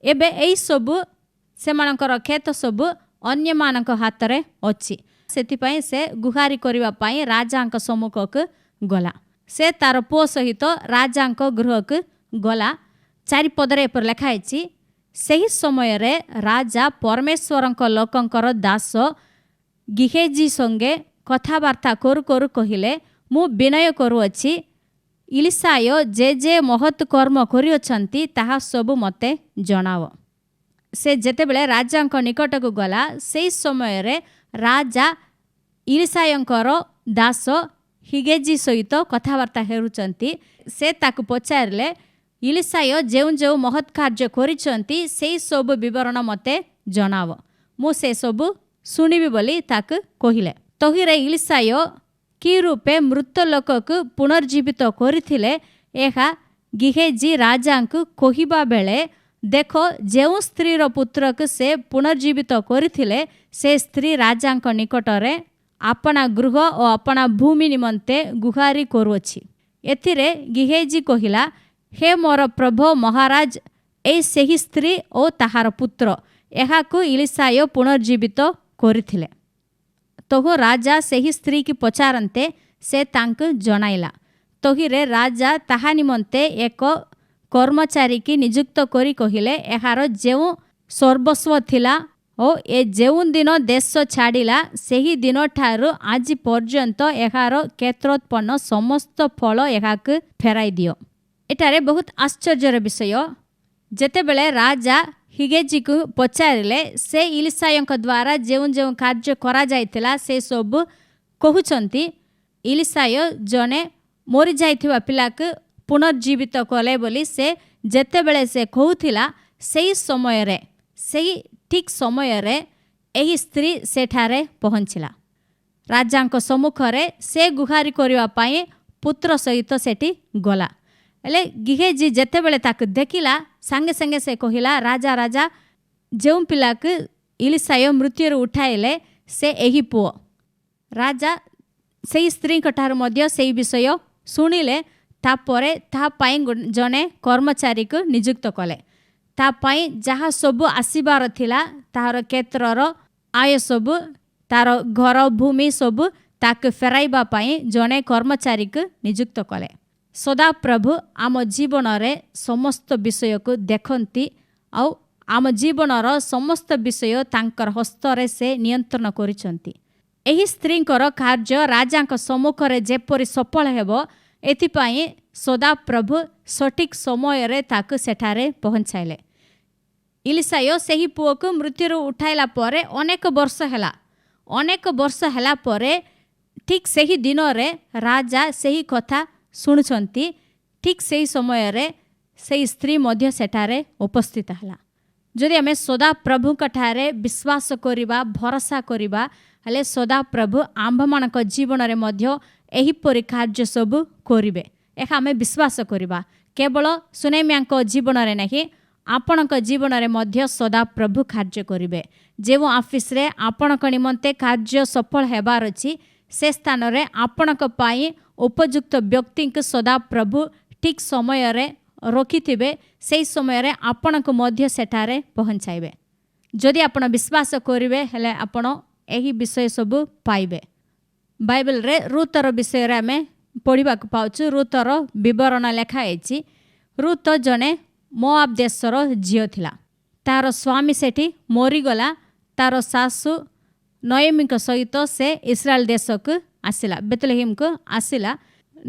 [SPEAKER 1] ଏବେ ଏହି ସବୁ ସେମାନଙ୍କର କ୍ଷେତ ସବୁ ଅନ୍ୟମାନଙ୍କ ହାତରେ ଅଛି। ସେଥିପାଇଁ ସେ ଗୁହାରି କରିବା ପାଇଁ ରାଜାଙ୍କ ସମ୍ମୁଖକୁ ଗଲା। ସେ ତାର ପୁଅ ସହିତ ରାଜାଙ୍କ ଗୃହକୁ ଗଲା। 4 ପଦରେ ଏପରି ଲେଖା ହେଇଛି, ସେହି ସମୟରେ ରାଜା ପରମେଶ୍ୱରଙ୍କ ଲୋକଙ୍କର ଦାସ ଗିହେଜି ସଙ୍ଗେ କଥାବାର୍ତ୍ତା କରୁ କରୁ କହିଲେ, ମୁଁ ବିନୟ କରୁଅଛି, ଇଲିସାୟ ଯେ ମହତ୍ କର୍ମ କରିଅଛନ୍ତି ତାହା ସବୁ ମୋତେ ଜଣାଅ। ସେ ଯେତେବେଳେ ରାଜାଙ୍କ ନିକଟକୁ ଗଲା, ସେହି ସମୟରେ ରାଜା ଇଲିସାୟଙ୍କର ଦାସ ହିଗେଜି ସହିତ କଥାବାର୍ତ୍ତା ହେଉଛନ୍ତି। ସେ ତାକୁ ପଚାରିଲେ, ଇଲିସାୟ ଯେଉଁ ଯେଉଁ ମହତ୍ କାର୍ଯ୍ୟ କରିଛନ୍ତି ସେହି ସବୁ ବିବରଣ ମୋତେ ଜଣାଅ, ମୁଁ ସେ ସବୁ ଶୁଣିବି ବୋଲି ତାକୁ କହିଲେ। ତହିଁରେ ଇଲିସାୟ କି ରୂପେ ମୃତ ଲୋକକୁ ପୁନର୍ଜୀବିତ କରିଥିଲେ ଏହା ଗିହେଜି ରାଜାଙ୍କୁ କହିବା ବେଳେ, ଦେଖ, ଯେଉଁ ସ୍ତ୍ରୀର ପୁତ୍ରକୁ ସେ ପୁନର୍ଜୀବିତ କରିଥିଲେ ସେ ସ୍ତ୍ରୀ ରାଜାଙ୍କ ନିକଟରେ ଆପଣା ଗୃହ ଓ ଆପଣା ଭୂମି ନିମନ୍ତେ ଗୁହାରି କରୁଅଛି। ଏଥିରେ ଗିହେଜି କହିଲା, ହେ ମୋର ପ୍ରଭୁ ମହାରାଜ, ଏହି ସେହି ସ୍ତ୍ରୀ ଓ ତାହାର ପୁତ୍ର, ଏହାକୁ ଇଲିସାୟ ପୁନର୍ଜୀବିତ କରିଥିଲେ। ତହୁ ରାଜା ସେହି ସ୍ତ୍ରୀକି ପଚାରନ୍ତେ ସେ ତାଙ୍କୁ ଜଣାଇଲା। ତହିଁରେ ରାଜା ତାହା ନିମନ୍ତେ ଏକ କର୍ମଚାରୀକି ନିଯୁକ୍ତ କରି କହିଲେ, ଏହାର ଯେଉଁ ସର୍ବସ୍ୱ ଥିଲା ଓ ଏ ଯେଉଁ ଦିନ ଦେଶ ଛାଡ଼ିଲା ସେହି ଦିନଠାରୁ ଆଜି ପର୍ଯ୍ୟନ୍ତ ଏହାର କ୍ଷେତ୍ରୋତ୍ପନ୍ନ ସମସ୍ତ ଫଳ ଏହାକୁ ଫେରାଇ ଦିଅ। ଏଠାରେ ବହୁତ ଆଶ୍ଚର୍ଯ୍ୟର ବିଷୟ। ଯେତେବେଳେ ରାଜା ହିଗେଜିକୁ ପଚାରିଲେ, ସେ ଇଲିସାୟଙ୍କ ଦ୍ୱାରା ଯେଉଁ ଯେଉଁ କାର୍ଯ୍ୟ କରାଯାଇଥିଲା ସେ ସବୁ କହୁଛନ୍ତି। ଇଲିସାୟ ଜଣେ ମରିଯାଇଥିବା ପିଲାକୁ ପୁନର୍ଜୀବିତ କଲେ ବୋଲି ସେ ଯେତେବେଳେ ସେ କହୁଥିଲା, ସେହି ସମୟରେ, ସେହି ଠିକ୍ ସମୟରେ ଏହି ସ୍ତ୍ରୀ ସେଠାରେ ପହଞ୍ଚିଲା। ରାଜାଙ୍କ ସମ୍ମୁଖରେ ସେ ଗୁହାରି କରିବା ପାଇଁ ପୁତ୍ର ସହିତ ସେଠି ଗଲା। ହେଲେ ଗିହେଜି ଯେତେବେଳେ ତାକୁ ଦେଖିଲା, ସାଙ୍ଗେ ସାଙ୍ଗେ ସେ କହିଲା, ରାଜା ରାଜା, ଯେଉଁ ପିଲାକୁ ଇଲିସାୟ ମୃତ୍ୟୁରୁ ଉଠାଇଲେ ସେ ଏହି ପୁଅ। ରାଜା ସେହି ସ୍ତ୍ରୀଙ୍କ ଠାରୁ ମଧ୍ୟ ସେହି ବିଷୟ ଶୁଣିଲେ। ତାପରେ ତାହା ପାଇଁ ଜଣେ କର୍ମଚାରୀକୁ ନିଯୁକ୍ତ କଲେ। ତା ପାଇଁ ଯାହା ସବୁ ଆସିବାର ଥିଲା, ତାହାର କ୍ଷେତ୍ରର ଆୟ ସବୁ, ତାର ଘର ଭୂମି ସବୁ ତାକୁ ଫେରାଇବା ପାଇଁ ଜଣେ କର୍ମଚାରୀକୁ ନିଯୁକ୍ତ କଲେ। ସଦାପ୍ରଭୁ ଆମ ଜୀବନରେ ସମସ୍ତ ବିଷୟକୁ ଦେଖନ୍ତି ଆଉ ଆମ ଜୀବନର ସମସ୍ତ ବିଷୟ ତାଙ୍କର ହସ୍ତରେ ସେ ନିୟନ୍ତ୍ରଣ କରିଛନ୍ତି। ଏହି ସ୍ତ୍ରୀଙ୍କର କାର୍ଯ୍ୟ ରାଜାଙ୍କ ସମ୍ମୁଖରେ ଯେପରି ସଫଳ ହେବ, ଏଥିପାଇଁ ସଦାପ୍ରଭୁ ସଠିକ୍ ସମୟରେ ତାକୁ ସେଠାରେ ପହଞ୍ଚାଇଲେ। इलिसायो ସେହି ପୁଅକୁ ମୃତ୍ୟୁରୁ ଉଠାଇଲା ପରେ ଅନେକ ବର୍ଷ ହେଲା ପରେ ଠିକ୍ ସେହି ଦିନରେ ରାଜା ସେହି କଥା ଶୁଣୁଛନ୍ତି। ଠିକ୍ ସେହି ସମୟରେ ସେହି ସ୍ତ୍ରୀ ମଧ୍ୟ ସେଠାରେ ଉପସ୍ଥିତ ହେଲା। ଯଦି ଆମେ ସଦାପ୍ରଭୁଙ୍କଠାରେ ବିଶ୍ୱାସ କରିବା, ଭରସା କରିବା, ହେଲେ ସଦାପ୍ରଭୁ ଆମ୍ଭମାନଙ୍କ ଜୀବନରେ ମଧ୍ୟ ଏହିପରି କାର୍ଯ୍ୟ ସବୁ କରିବେ। ଏହା ଆମେ ବିଶ୍ୱାସ କରିବା। କେବଳ ସୁନେମିଆଙ୍କ ଜୀବନରେ ନାହିଁ, ଆପଣଙ୍କ ଜୀବନରେ ମଧ୍ୟ ସଦାପ୍ରଭୁ କାର୍ଯ୍ୟ କରିବେ। ଯେଉଁ ଅଫିସରେ ଆପଣଙ୍କ ନିମନ୍ତେ କାର୍ଯ୍ୟ ସଫଳ ହେବାର ଅଛି, ସେ ସ୍ଥାନରେ ଆପଣଙ୍କ ପାଇଁ ଉପଯୁକ୍ତ ବ୍ୟକ୍ତିଙ୍କୁ ସଦାପ୍ରଭୁ ଠିକ୍ ସମୟରେ ରଖିଥିବେ। ସେହି ସମୟରେ ଆପଣଙ୍କୁ ମଧ୍ୟ ସେଠାରେ ପହଞ୍ଚାଇବେ। ଯଦି ଆପଣ ବିଶ୍ୱାସ କରିବେ, ହେଲେ ଆପଣ ଏହି ବିଷୟ ସବୁ ପାଇବେ। ବାଇବେଲରେ ରୁତର ବିଷୟରେ ଆମେ ପଢ଼ିବାକୁ ପାଉଛୁ। ରୁତର ବିବରଣ ଲେଖା ହେଇଛି। ରୁତ ଜଣେ ମୋଆବ ଦେଶର ଝିଅ ଥିଲା। ତାର ସ୍ୱାମୀ ସେଠି ମରିଗଲା। ତାର ଶାଶୁ ନୟମିଙ୍କ ସହିତ ସେ ଇସ୍ରାଏଲ ଦେଶକୁ ଆସିଲା, ବେତଲେହେମକୁ ଆସିଲା।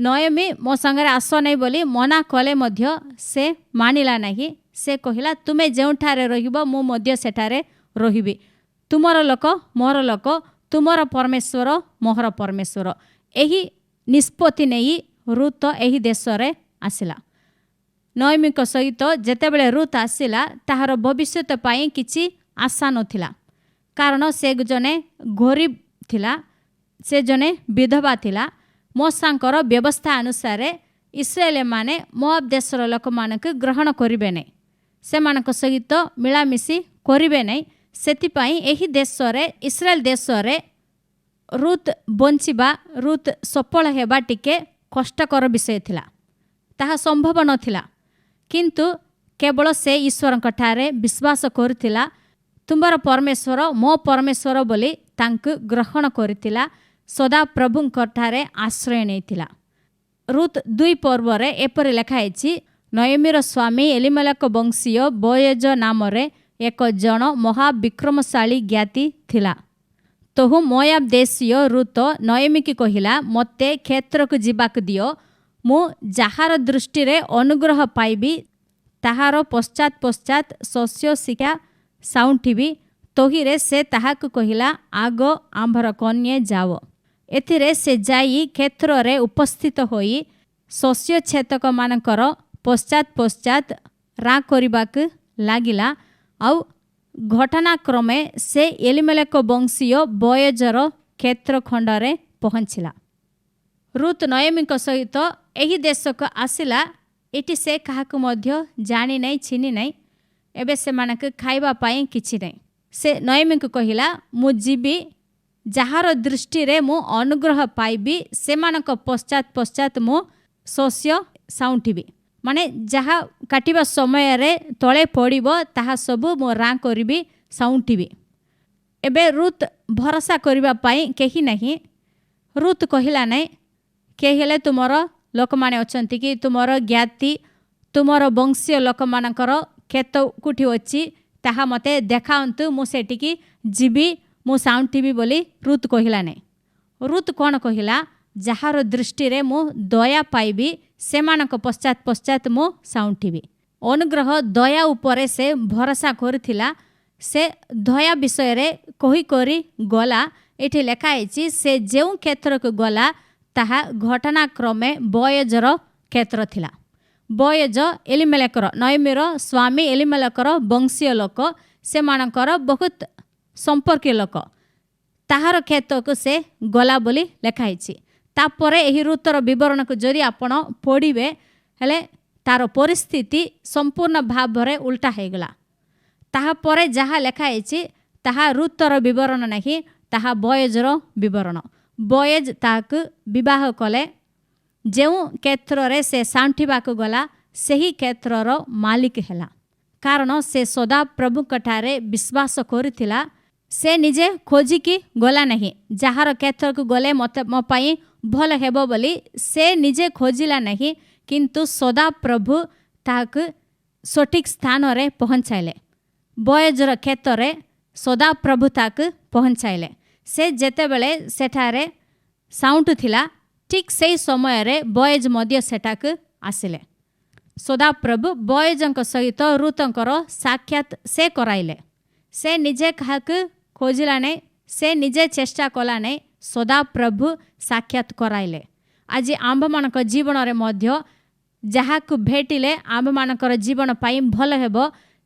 [SPEAKER 1] ନୟମି ମୋ ସାଙ୍ଗରେ ଆସ ନାହିଁ ବୋଲି ମନା କଲେ ମଧ୍ୟ ସେ ମାନିଲା ନାହିଁ। ସେ କହିଲା, ତୁମେ ଯେଉଁଠାରେ ରହିବ ମୁଁ ମଧ୍ୟ ସେଠାରେ ରହିବି। ତୁମର ଲୋକ ମୋର ଲୋକ, ତୁମର ପରମେଶ୍ୱର ମୋର ପରମେଶ୍ୱର। ଏହି ନିଷ୍ପତ୍ତି ନେଇ ରୁତ ଏହି ଦେଶରେ ଆସିଲା। ନୟମିଙ୍କ ସହିତ ଯେତେବେଳେ ରୁତ ଆସିଲା, ତାହାର ଭବିଷ୍ୟତ ପାଇଁ କିଛି ଆଶା ନଥିଲା। କାରଣ ସେ ଜଣେ ଗରିବ ଥିଲା, ସେ ଜଣେ ବିଧବା ଥିଲା। ମୋଶାଙ୍କର ବ୍ୟବସ୍ଥା ଅନୁସାରେ ଇସ୍ରାଏଲମାନେ ମୋଆବ ଦେଶର ଲୋକମାନଙ୍କୁ ଗ୍ରହଣ କରିବେ ନାହିଁ, ସେମାନଙ୍କ ସହିତ ମିଳାମିଶି କରିବେ ନାହିଁ। ସେଥିପାଇଁ ଏହି ଦେଶରେ, ଇସ୍ରାଏଲ ଦେଶରେ ରୁତ ବଞ୍ଚିବା, ରୁତ ସଫଳ ହେବା ଟିକେ କଷ୍ଟକର ବିଷୟ ଥିଲା। ତାହା ସମ୍ଭବ ନଥିଲା। କିନ୍ତୁ କେବଳ ସେ ଈଶ୍ୱରଙ୍କଠାରେ ବିଶ୍ୱାସ କରୁଥିଲା। ତୁମର ପରମେଶ୍ୱର ମୋ ପରମେଶ୍ୱର ବୋଲି ତାଙ୍କୁ ଗ୍ରହଣ କରିଥିଲା। ସଦାପ୍ରଭୁଙ୍କଠାରେ ଆଶ୍ରୟ ନେଇଥିଲା। ରୁତ 2 ପର୍ବରେ ଏପରି ଲେଖା ହେଇଛି, ନୟମିର ସ୍ୱାମୀ ଏଲିମେଲେକ ବଂଶୀୟ ବୋୟଜ ନାମରେ ଏକ ଜଣ ମହାବିକ୍ରମଶାଳୀ ଜ୍ଞାତି ଥିଲା। ତହୁ ମୋଆବ ଦେଶୀୟ ରୁତ ନୟମିକି କହିଲା, ମୋତେ କ୍ଷେତ୍ରକୁ ଯିବାକୁ ଦିଅ। ମୁଁ ଯାହାର ଦୃଷ୍ଟିରେ ଅନୁଗ୍ରହ ପାଇବି, ତାହାର ପଶ୍ଚାତ୍ ଶସ୍ୟ ଶିକ୍ଷା ସାଉଁଟିବି। ତହିଁରେ ସେ ତାହାକୁ କହିଲା, ଆଗ ଆମ୍ଭର କନ୍ୟା ଯାଅ। ଏଥିରେ ସେ ଯାଇ କ୍ଷେତ୍ରରେ ଉପସ୍ଥିତ ହୋଇ ଶସ୍ୟଛେଦକମାନଙ୍କର ପଶ୍ଚାତ୍ ରାଁ କରିବାକୁ ଲାଗିଲା। ଆଉ ଘଟଣାକ୍ରମେ ସେ ଏଲିମେଲେକ ବଂଶୀୟ ବୋୟଜର କ୍ଷେତ୍ର ଖଣ୍ଡରେ ପହଞ୍ଚିଲା। ରୁତ ନୟମିଙ୍କ ସହିତ ଏହି ଦେଶକୁ ଆସିଲା। ଏଠି ସେ କାହାକୁ ମଧ୍ୟ ଜାଣି ନାହିଁ, ଚିହ୍ନି ନାହିଁ। ଏବେ ସେମାନଙ୍କୁ ଖାଇବା ପାଇଁ କିଛି ନାହିଁ। ସେ ନୟମିଙ୍କୁ କହିଲା, ମୁଁ ଯିବି, ଯାହାର ଦୃଷ୍ଟିରେ ମୁଁ ଅନୁଗ୍ରହ ପାଇବି, ସେମାନଙ୍କ ପଶ୍ଚାତ୍ ମୁଁ ଶସ୍ୟ ସାଉଁଟିବି। ମାନେ ଯାହା କାଟିବା ସମୟରେ ତଳେ ପଡ଼ିବ, ତାହା ସବୁ ମୁଁ ରାଁ କରିବି, ସାଉଁଟିବି। ଏବେ ରୁତ ଭରସା କରିବା ପାଇଁ କେହି ନାହିଁ। ରୁତ କହିଲା ନାହିଁ, କେହି ହେଲେ ତୁମର ଲୋକମାନେ ଅଛନ୍ତି କି, ତୁମର ଜ୍ଞାତି, ତୁମର ବଂଶୀୟ ଲୋକମାନଙ୍କର କ୍ଷେତ କେଉଁଠି ଅଛି, ତାହା ମୋତେ ଦେଖାନ୍ତୁ, ମୁଁ ସେଠିକି ଯିବି, ମୁଁ ସାଉଁଟିବି ବୋଲି ରୁତ କହିଲା ନାହିଁ। ରୁତ କ'ଣ କହିଲା, ଯାହାର ଦୃଷ୍ଟିରେ ମୁଁ ଦୟା ପାଇବି, ସେମାନଙ୍କ ପଶ୍ଚାତ୍ ମୁଁ ସାଉଁଟିବି। ଅନୁଗ୍ରହ, ଦୟା ଉପରେ ସେ ଭରସା କରୁଥିଲା। ସେ ଦୟା ବିଷୟରେ କହି ଗଲା। ଏଠି ଲେଖା ହେଇଛି, ସେ ଯେଉଁ କ୍ଷେତ୍ରକୁ ଗଲା ତାହା ଘଟଣାକ୍ରମେ ବୋୟଜର କ୍ଷେତ୍ର ଥିଲା। ବୋୟଜ ଏଲିମେଲେକର, ନୟମିର ସ୍ୱାମୀ ଏଲିମେଲେକର ବଂଶୀୟ ଲୋକ, ସେମାନଙ୍କର ବହୁତ ସମ୍ପର୍କୀୟ ଲୋକ। ତାହାର କ୍ଷେତ୍ରକୁ ସେ ଗଲା ବୋଲି ଲେଖା ହେଇଛି। ତାପରେ ଏହି ରୁତର ବିବରଣକୁ ଯଦି ଆପଣ ପଢ଼ିବେ, ହେଲେ ତାର ପରିସ୍ଥିତି ସମ୍ପୂର୍ଣ୍ଣ ଭାବରେ ଉଲ୍ଟା ହୋଇଗଲା। ତାହାପରେ ଯାହା ଲେଖା ହେଇଛି ତାହା ରୁତର ବିବରଣ ନାହିଁ, ତାହା ବୋୟଜର ବିବରଣ। ବୋୟଜ ତାହାକୁ ବିବାହ କଲେ। ଯେଉଁ କ୍ଷେତ୍ରରେ ସେ ସାଉଁଟିବାକୁ ଗଲା, ସେହି କ୍ଷେତ୍ରର ମାଲିକ ହେଲା। କାରଣ ସେ ସଦାପ୍ରଭୁଙ୍କଠାରେ ବିଶ୍ୱାସ କରୁଥିଲା। ସେ ନିଜେ ଖୋଜିକି ଗଲା ନାହିଁ, ଯାହାର କ୍ଷେତ୍ରକୁ ଗଲେ ମୋ ପାଇଁ ଭଲ ହେବ ବୋଲି ସେ ନିଜେ ଖୋଜିଲା ନାହିଁ। କିନ୍ତୁ ସଦାପ୍ରଭୁ ତାହାକୁ ସଠିକ୍ ସ୍ଥାନରେ ପହଞ୍ଚାଇଲେ। ବୋୟଜର କ୍ଷେତ୍ରରେ ସଦାପ୍ରଭୁ ତାହାକୁ ପହଞ୍ଚାଇଲେ। ସେ ଯେତେବେଳେ ସେଠାରେ ସାଉଁଟୁଥିଲା, ଠିକ୍ ସେହି ସମୟରେ ବୋୟଜ ମଧ୍ୟ ସେଠାକୁ ଆସିଲେ। ସଦାପ୍ରଭୁ ବୟଜଙ୍କ ସହିତ ରୁତଙ୍କର ସାକ୍ଷାତ ସେ କରାଇଲେ। ସେ ନିଜେ କାହାକୁ ଖୋଜିଲା ନାହିଁ, ସେ ନିଜେ ଚେଷ୍ଟା କଲା ନାହିଁ, ସଦାପ୍ରଭୁ ସାକ୍ଷାତ କରାଇଲେ। ଆଜି ଆମ୍ଭମାନଙ୍କ ଜୀବନରେ ମଧ୍ୟ ଯାହାକୁ ଭେଟିଲେ ଆମ୍ଭମାନଙ୍କର ଜୀବନ ପାଇଁ ଭଲ ହେବ,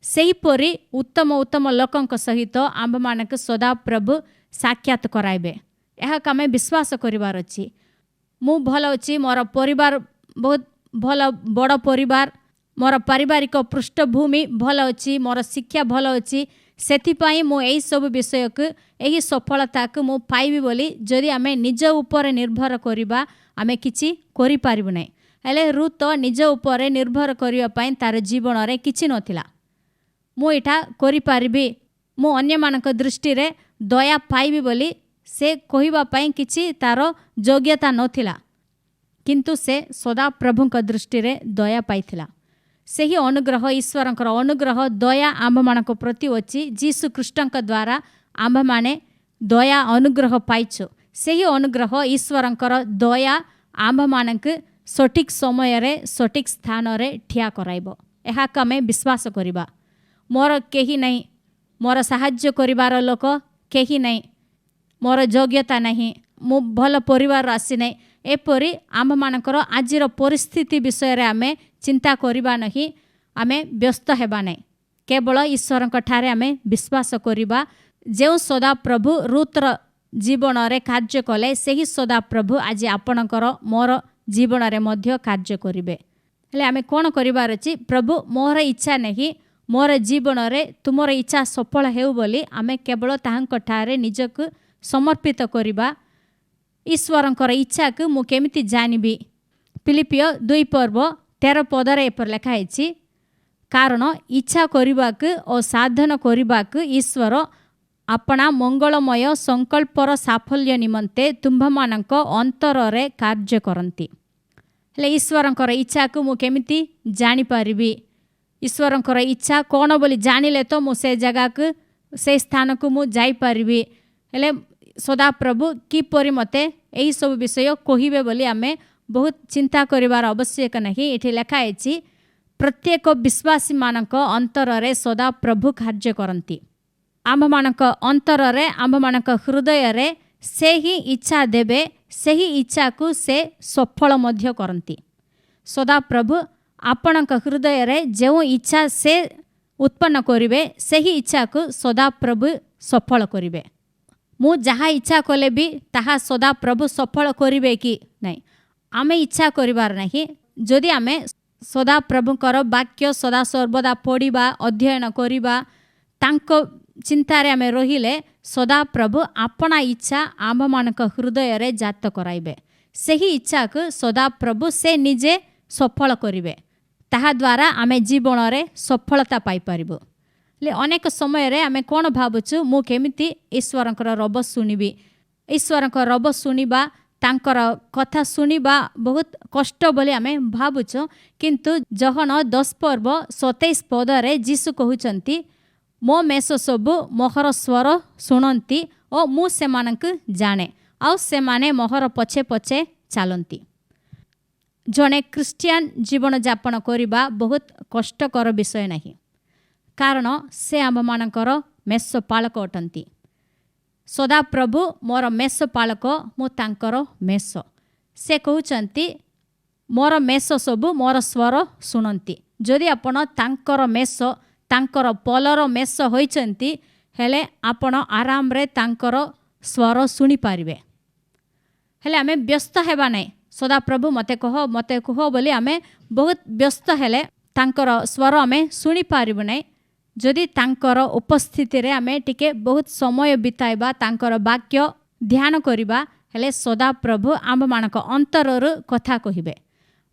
[SPEAKER 1] ସେହିପରି ଉତ୍ତମ ଉତ୍ତମ ଲୋକଙ୍କ ସହିତ ଆମ୍ଭମାନଙ୍କୁ ସଦାପ୍ରଭୁ ସାକ୍ଷାତ କରାଇବେ। ଏହାକୁ ଆମେ ବିଶ୍ୱାସ କରିବାର ଅଛି। ମୁଁ ଭଲ ଅଛି, ମୋର ପରିବାର ବହୁତ ଭଲ, ବଡ଼ ପରିବାର, ମୋର ପାରିବାରିକ ପୃଷ୍ଠଭୂମି ଭଲ ଅଛି, ମୋର ଶିକ୍ଷା ଭଲ ଅଛି, ସେଥିପାଇଁ ମୁଁ ଏହିସବୁ ବିଷୟକୁ, ଏହି ସଫଳତାକୁ ମୁଁ ପାଇବି ବୋଲି ଯଦି ଆମେ ନିଜ ଉପରେ ନିର୍ଭର କରିବା, ଆମେ କିଛି କରିପାରିବୁ ନାହିଁ। ହେଲେ ରୁତ ନିଜ ଉପରେ ନିର୍ଭର କରିବା ପାଇଁ ତାର ଜୀବନରେ କିଛି ନଥିଲା। ମୁଁ ଏଇଟା କରିପାରିବି, ମୁଁ ଅନ୍ୟମାନଙ୍କ ଦୃଷ୍ଟିରେ ଦୟା ପାଇବି ବୋଲି ସେ କହିବା ପାଇଁ କିଛି ତାର ଯୋଗ୍ୟତା ନଥିଲା, କିନ୍ତୁ ସେ ସଦାପ୍ରଭୁଙ୍କ ଦୃଷ୍ଟିରେ ଦୟା ପାଇଥିଲା। ସେହି ଅନୁଗ୍ରହ, ଈଶ୍ୱରଙ୍କର ଅନୁଗ୍ରହ, ଦୟା ଆମ୍ଭମାନଙ୍କ ପ୍ରତି ଅଛି। ଯୀଶୁ ଖ୍ରୀଷ୍ଟଙ୍କ ଦ୍ୱାରା ଆମ୍ଭମାନେ ଦୟା ଅନୁଗ୍ରହ ପାଇଛୁ। ସେହି ଅନୁଗ୍ରହ, ଈଶ୍ୱରଙ୍କର ଦୟା ଆମ୍ଭମାନଙ୍କୁ ସଠିକ୍ ସମୟରେ ସଠିକ୍ ସ୍ଥାନରେ ଠିଆ କରାଇବ। ଏହାକୁ ଆମେ ବିଶ୍ୱାସ କରିବା। ମୋର କେହି ନାହିଁ, ମୋର ସାହାଯ୍ୟ କରିବାର ଲୋକ କେହି ନାହିଁ, ମୋର ଯୋଗ୍ୟତା ନାହିଁ, ମୁଁ ଭଲ ପରିବାର ଆସିନାହିଁ, ଏପରି ଆମ୍ଭମାନଙ୍କର ଆଜିର ପରିସ୍ଥିତି ବିଷୟରେ ଆମେ ଚିନ୍ତା କରିବା ନାହିଁ, ଆମେ ବ୍ୟସ୍ତ ହେବା ନାହିଁ। କେବଳ ଈଶ୍ୱରଙ୍କ ଠାରେ ଆମେ ବିଶ୍ୱାସ କରିବା। ଯେଉଁ ସଦାପ୍ରଭୁ ରୁତର ଜୀବନରେ କାର୍ଯ୍ୟ କଲେ, ସେହି ସଦାପ୍ରଭୁ ଆଜି ଆପଣଙ୍କର ମୋର ଜୀବନରେ ମଧ୍ୟ କାର୍ଯ୍ୟ କରିବେ। ହେଲେ ଆମେ କ'ଣ କରିବାର ଅଛି? ପ୍ରଭୁ, ମୋର ଇଚ୍ଛା ନାହିଁ, ମୋର ଜୀବନରେ ତୁମର ଇଚ୍ଛା ସଫଳ ହେଉ ବୋଲି ଆମେ କେବଳ ତାହାଙ୍କ ଠାରେ ନିଜକୁ ସମର୍ପିତ କରିବା। ଈଶ୍ୱରଙ୍କର ଇଚ୍ଛାକୁ ମୁଁ କେମିତି ଜାଣିବି? ଫିଲିପିଓ 2:13 ଏପରି ଲେଖା ହେଇଛି, କାରଣ ଇଚ୍ଛା କରିବାକୁ ଓ ସାଧନ କରିବାକୁ ଈଶ୍ୱର ଆପଣା ମଙ୍ଗଳମୟ ସଂକଳ୍ପର ସାଫଲ୍ୟ ନିମନ୍ତେ ତୁମ୍ଭମାନଙ୍କ ଅନ୍ତରରେ କାର୍ଯ୍ୟ କରନ୍ତି। ହେଲେ ଈଶ୍ୱରଙ୍କର ଇଚ୍ଛାକୁ ମୁଁ କେମିତି ଜାଣିପାରିବି? ଈଶ୍ୱରଙ୍କର ଇଚ୍ଛା କ'ଣ ବୋଲି ଜାଣିଲେ ତ ମୁଁ ସେ ଜାଗାକୁ, ସେ ସ୍ଥାନକୁ ମୁଁ ଯାଇପାରିବି। ହେଲେ ସଦାପ୍ରଭୁ କିପରି ମୋତେ ଏହିସବୁ ବିଷୟ କହିବେ ବୋଲି ଆମେ ବହୁତ ଚିନ୍ତା କରିବାର ଆବଶ୍ୟକ ନାହିଁ। ଏଠି ଲେଖା ହେଇଛି, ପ୍ରତ୍ୟେକ ବିଶ୍ୱାସୀମାନଙ୍କ ଅନ୍ତରରେ ସଦାପ୍ରଭୁ କାର୍ଯ୍ୟ କରନ୍ତି। ଆମ୍ଭମାନଙ୍କ ଅନ୍ତରରେ, ଆମ୍ଭମାନଙ୍କ ହୃଦୟରେ ସେ ହିଁ ଇଚ୍ଛା ଦେବେ, ସେହି ଇଚ୍ଛାକୁ ସେ ସଫଳ ମଧ୍ୟ କରନ୍ତି। ସଦାପ୍ରଭୁ ଆପଣଙ୍କ ହୃଦୟରେ ଯେଉଁ ଇଚ୍ଛା ସେ ଉତ୍ପନ୍ନ କରିବେ, ସେହି ଇଚ୍ଛାକୁ ସଦାପ୍ରଭୁ ସଫଳ କରିବେ। ମୁଁ ଯାହା ଇଚ୍ଛା କଲେ ବି ତାହା ସଦାପ୍ରଭୁ ସଫଳ କରିବେ କି ନାହିଁ, ଆମେ ଇଚ୍ଛା କରିବାର ନାହିଁ। ଯଦି ଆମେ ସଦାପ୍ରଭୁଙ୍କର ବାକ୍ୟ ସଦାସର୍ବଦା ପଢ଼ିବା, ଅଧ୍ୟୟନ କରିବା, ତାଙ୍କ ଚିନ୍ତାରେ ଆମେ ରହିଲେ, ସଦାପ୍ରଭୁ ଆପଣା ଇଚ୍ଛା ଆମ୍ଭମାନଙ୍କ ହୃଦୟରେ ଜାତ କରାଇବେ। ସେହି ଇଚ୍ଛାକୁ ସଦାପ୍ରଭୁ ସେ ନିଜେ ସଫଳ କରିବେ। ତାହାଦ୍ୱାରା ଆମେ ଜୀବନରେ ସଫଳତା ପାଇପାରିବୁ। ହେଲେ ଅନେକ ସମୟରେ ଆମେ କ'ଣ ଭାବୁଛୁ? ମୁଁ କେମିତି ଈଶ୍ୱରଙ୍କର ରବ ଶୁଣିବି? ଈଶ୍ୱରଙ୍କ ରବ ଶୁଣିବା, ତାଙ୍କର କଥା ଶୁଣିବା ବହୁତ କଷ୍ଟ ବୋଲି ଆମେ ଭାବୁଛୁ। କିନ୍ତୁ ଯୋହନ 10:27 ଯୀଶୁ କହୁଛନ୍ତି, ମୋ ମେଷ ସବୁ ମୋହର ସ୍ୱର ଶୁଣନ୍ତି ଓ ମୁଁ ସେମାନଙ୍କୁ ଜାଣେ, ଆଉ ସେମାନେ ମୋହର ପଛେ ପଛେ ଚାଲନ୍ତି। ଜଣେ ଖ୍ରୀଷ୍ଟିଆନ ଜୀବନଯାପନ କରିବା ବହୁତ କଷ୍ଟକର ବିଷୟ ନାହିଁ, କାରଣ ସେ ଆମ୍ଭମାନଙ୍କର ମେଷ ପାଳକ ଅଟନ୍ତି। ସଦାପ୍ରଭୁ ମୋର ମେଷ ପାଳକ, ମୁଁ ତାଙ୍କର ମେଷ। ସେ କହୁଛନ୍ତି, ମୋର ମେଷ ସବୁ ମୋର ସ୍ୱର ଶୁଣନ୍ତି। ଯଦି ଆପଣ ତାଙ୍କର ମେଷ, ତାଙ୍କର ପଲର ମେଷ ହୋଇଛନ୍ତି, ହେଲେ ଆପଣ ଆରାମରେ ତାଙ୍କର ସ୍ୱର ଶୁଣିପାରିବେ। ହେଲେ ଆମେ ବ୍ୟସ୍ତ ହେବା ନାହିଁ। ସଦାପ୍ରଭୁ ମୋତେ କୁହ ବୋଲି ଆମେ ବହୁତ ବ୍ୟସ୍ତ ହେଲେ ତାଙ୍କର ସ୍ୱର ଆମେ ଶୁଣିପାରିବୁ ନାହିଁ। ଯଦି ତାଙ୍କର ଉପସ୍ଥିତିରେ ଆମେ ଟିକେ ବହୁତ ସମୟ ବିତାଇବା, ତାଙ୍କର ବାକ୍ୟ ଧ୍ୟାନ କରିବା, ହେଲେ ସଦାପ୍ରଭୁ ଆମ୍ଭମାନଙ୍କ ଅନ୍ତରରୁ କଥା କହିବେ।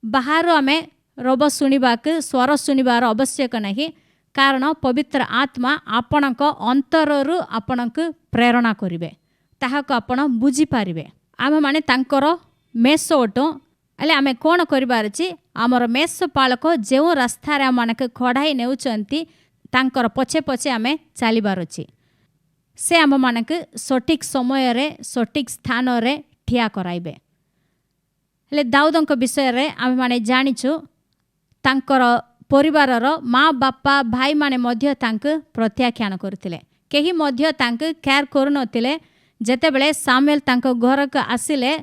[SPEAKER 1] ବାହାରୁ ଆମେ ରବ ଶୁଣିବାକୁ, ସ୍ୱର ଶୁଣିବାର ଆବଶ୍ୟକ ନାହିଁ, କାରଣ ପବିତ୍ର ଆତ୍ମା ଆପଣଙ୍କ ଅନ୍ତରରୁ ଆପଣଙ୍କୁ ପ୍ରେରଣା କରିବେ, ତାହାକୁ ଆପଣ ବୁଝିପାରିବେ। ଆମେମାନେ ତାଙ୍କର ମେଷ ଅଟୁ। ହେଲେ ଆମେ କ'ଣ କରିବାର ଅଛି? ଆମର ମେଷ ପାଳକ ଯେଉଁ ରାସ୍ତାରେ ଆମମାନଙ୍କୁ କଢ଼ାଇ ନେଉଛନ୍ତି, ତାଙ୍କର ପଛେ ପଛେ ଆମେ ଚାଲିବାର ଅଛି। ସେ ଆମମାନଙ୍କୁ ସଠିକ୍ ସମୟରେ ସଠିକ୍ ସ୍ଥାନରେ ଠିଆ କରାଇବେ। ହେଲେ ଦାଉଦଙ୍କ ବିଷୟରେ ଆମେମାନେ ଜାଣିଛୁ, तांकर परिवारर माँ बापा भाई माने मध्य तांक प्रत्याख्यान करथिले केही मध्य तांक केयर करुनथिले जेतेबेले सामुएल तांक घरक आसिले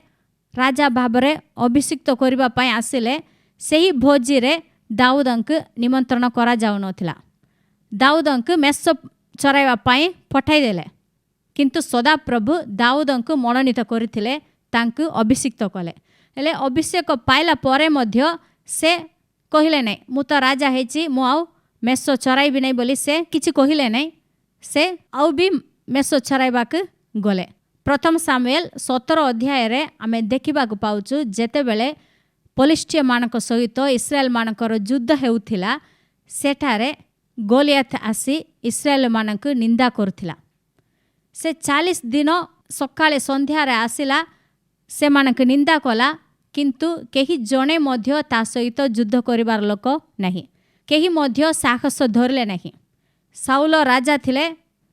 [SPEAKER 1] राजा भाबरे अभिषिक्त करिबा पई आसिले सेही भोजी रे दाऊदंक निमंत्रण करा जाउ नथिला दाऊदंक मेष चराइबा पई पठाई देले किंतु सदा प्रभु दाऊदंक मनोनीत करथिले तांक अभिषिक्त कले हेले अभिषेक पाइला परे मध्य से कहिले नै मु तो राजा हेची मु आउ मेष चराइबि नै बोली से किछि कहिले नै से आउ भी मेष चराइबाक गले प्रथम सामुएल 17 अध्याय रे आमे देखिबाक पाउछु जेतेबेले पलिष्टिया मानक सहित इस्राएल मानकर युद्ध हेउथिला सेठारे गोलियाथ आसी इस्राएल मानक निंदा करथिला से 40 दिन सकाळे संध्या रे आसिला से मानक निंदा कला किंतु केही जणे मध्य ता सहित युद्ध करिवार लोक नाही केही मध्य साहस धरले नाही साउल राजा थिले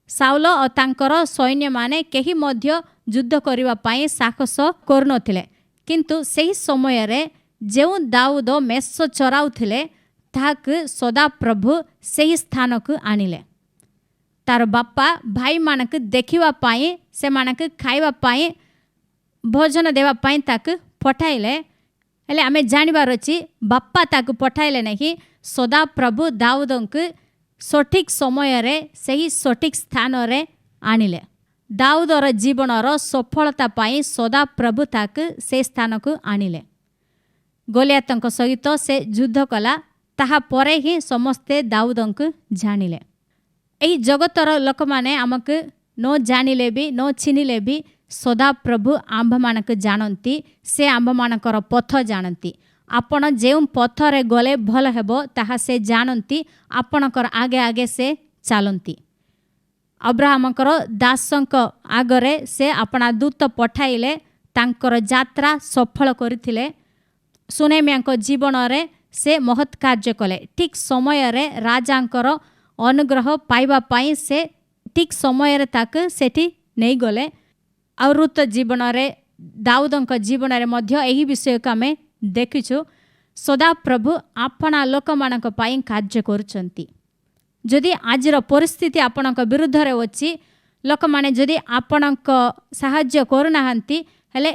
[SPEAKER 1] साउल और तांकर सैन्य माने केही मध्य युद्ध करिवा पई साहस करनथिले किंतु सेही समय रे जेउ दाऊद मेष चराउथिले ताहाक सदा प्रभु सेही स्थान को आनिले तार बापा भाई मानक देखिवा पई से मानक खाइबा पई भोजन देवा पई ताक पठाइले हेले आमे जानिबार अछि बापा ताक पठाइले नहीं सदा प्रभु दाऊदंक सठिक समय रे सही सठिक स्थान रे आनिले दाऊदर जीवनर सफलता पाई सदा प्रभु ताक से स्थान को आनिले गोलियातंक सहित से युद्ध कला ताहा परे ही समस्ते दाऊदंक जानिले एही जगतर लोक माने आमक न जानिले भी न चिनिले भी सदा प्रभु आंभ मानक जानती से आंभ मानकर पथ जानती आपण जेउ पथरे गले भल हेबो ताहा से जानती आपणकर आगे आगे से चालती अब्राहमकर दासंक आगरे से अपना दूत पठाइले तांकर यात्रा सफल करथिले सुनेमियाक जीवन रे से महत् कार्य कले ठीक समय रे राजांकर अनुग्रह पाइबा पाई से ठीक समय रे ताक सेठी नहीं गले और रुत जीवन रे दाऊदंक जीवन रे मध्य एही विषय को आमे देखिछु सदा प्रभु आपना लोक मानक पाई कार्य करुचंती जदि आजिर परिस्थिति आपणक विरुद्ध रे अछि लोक माने जदि आपणक सहाय्य करूनाहांती हेले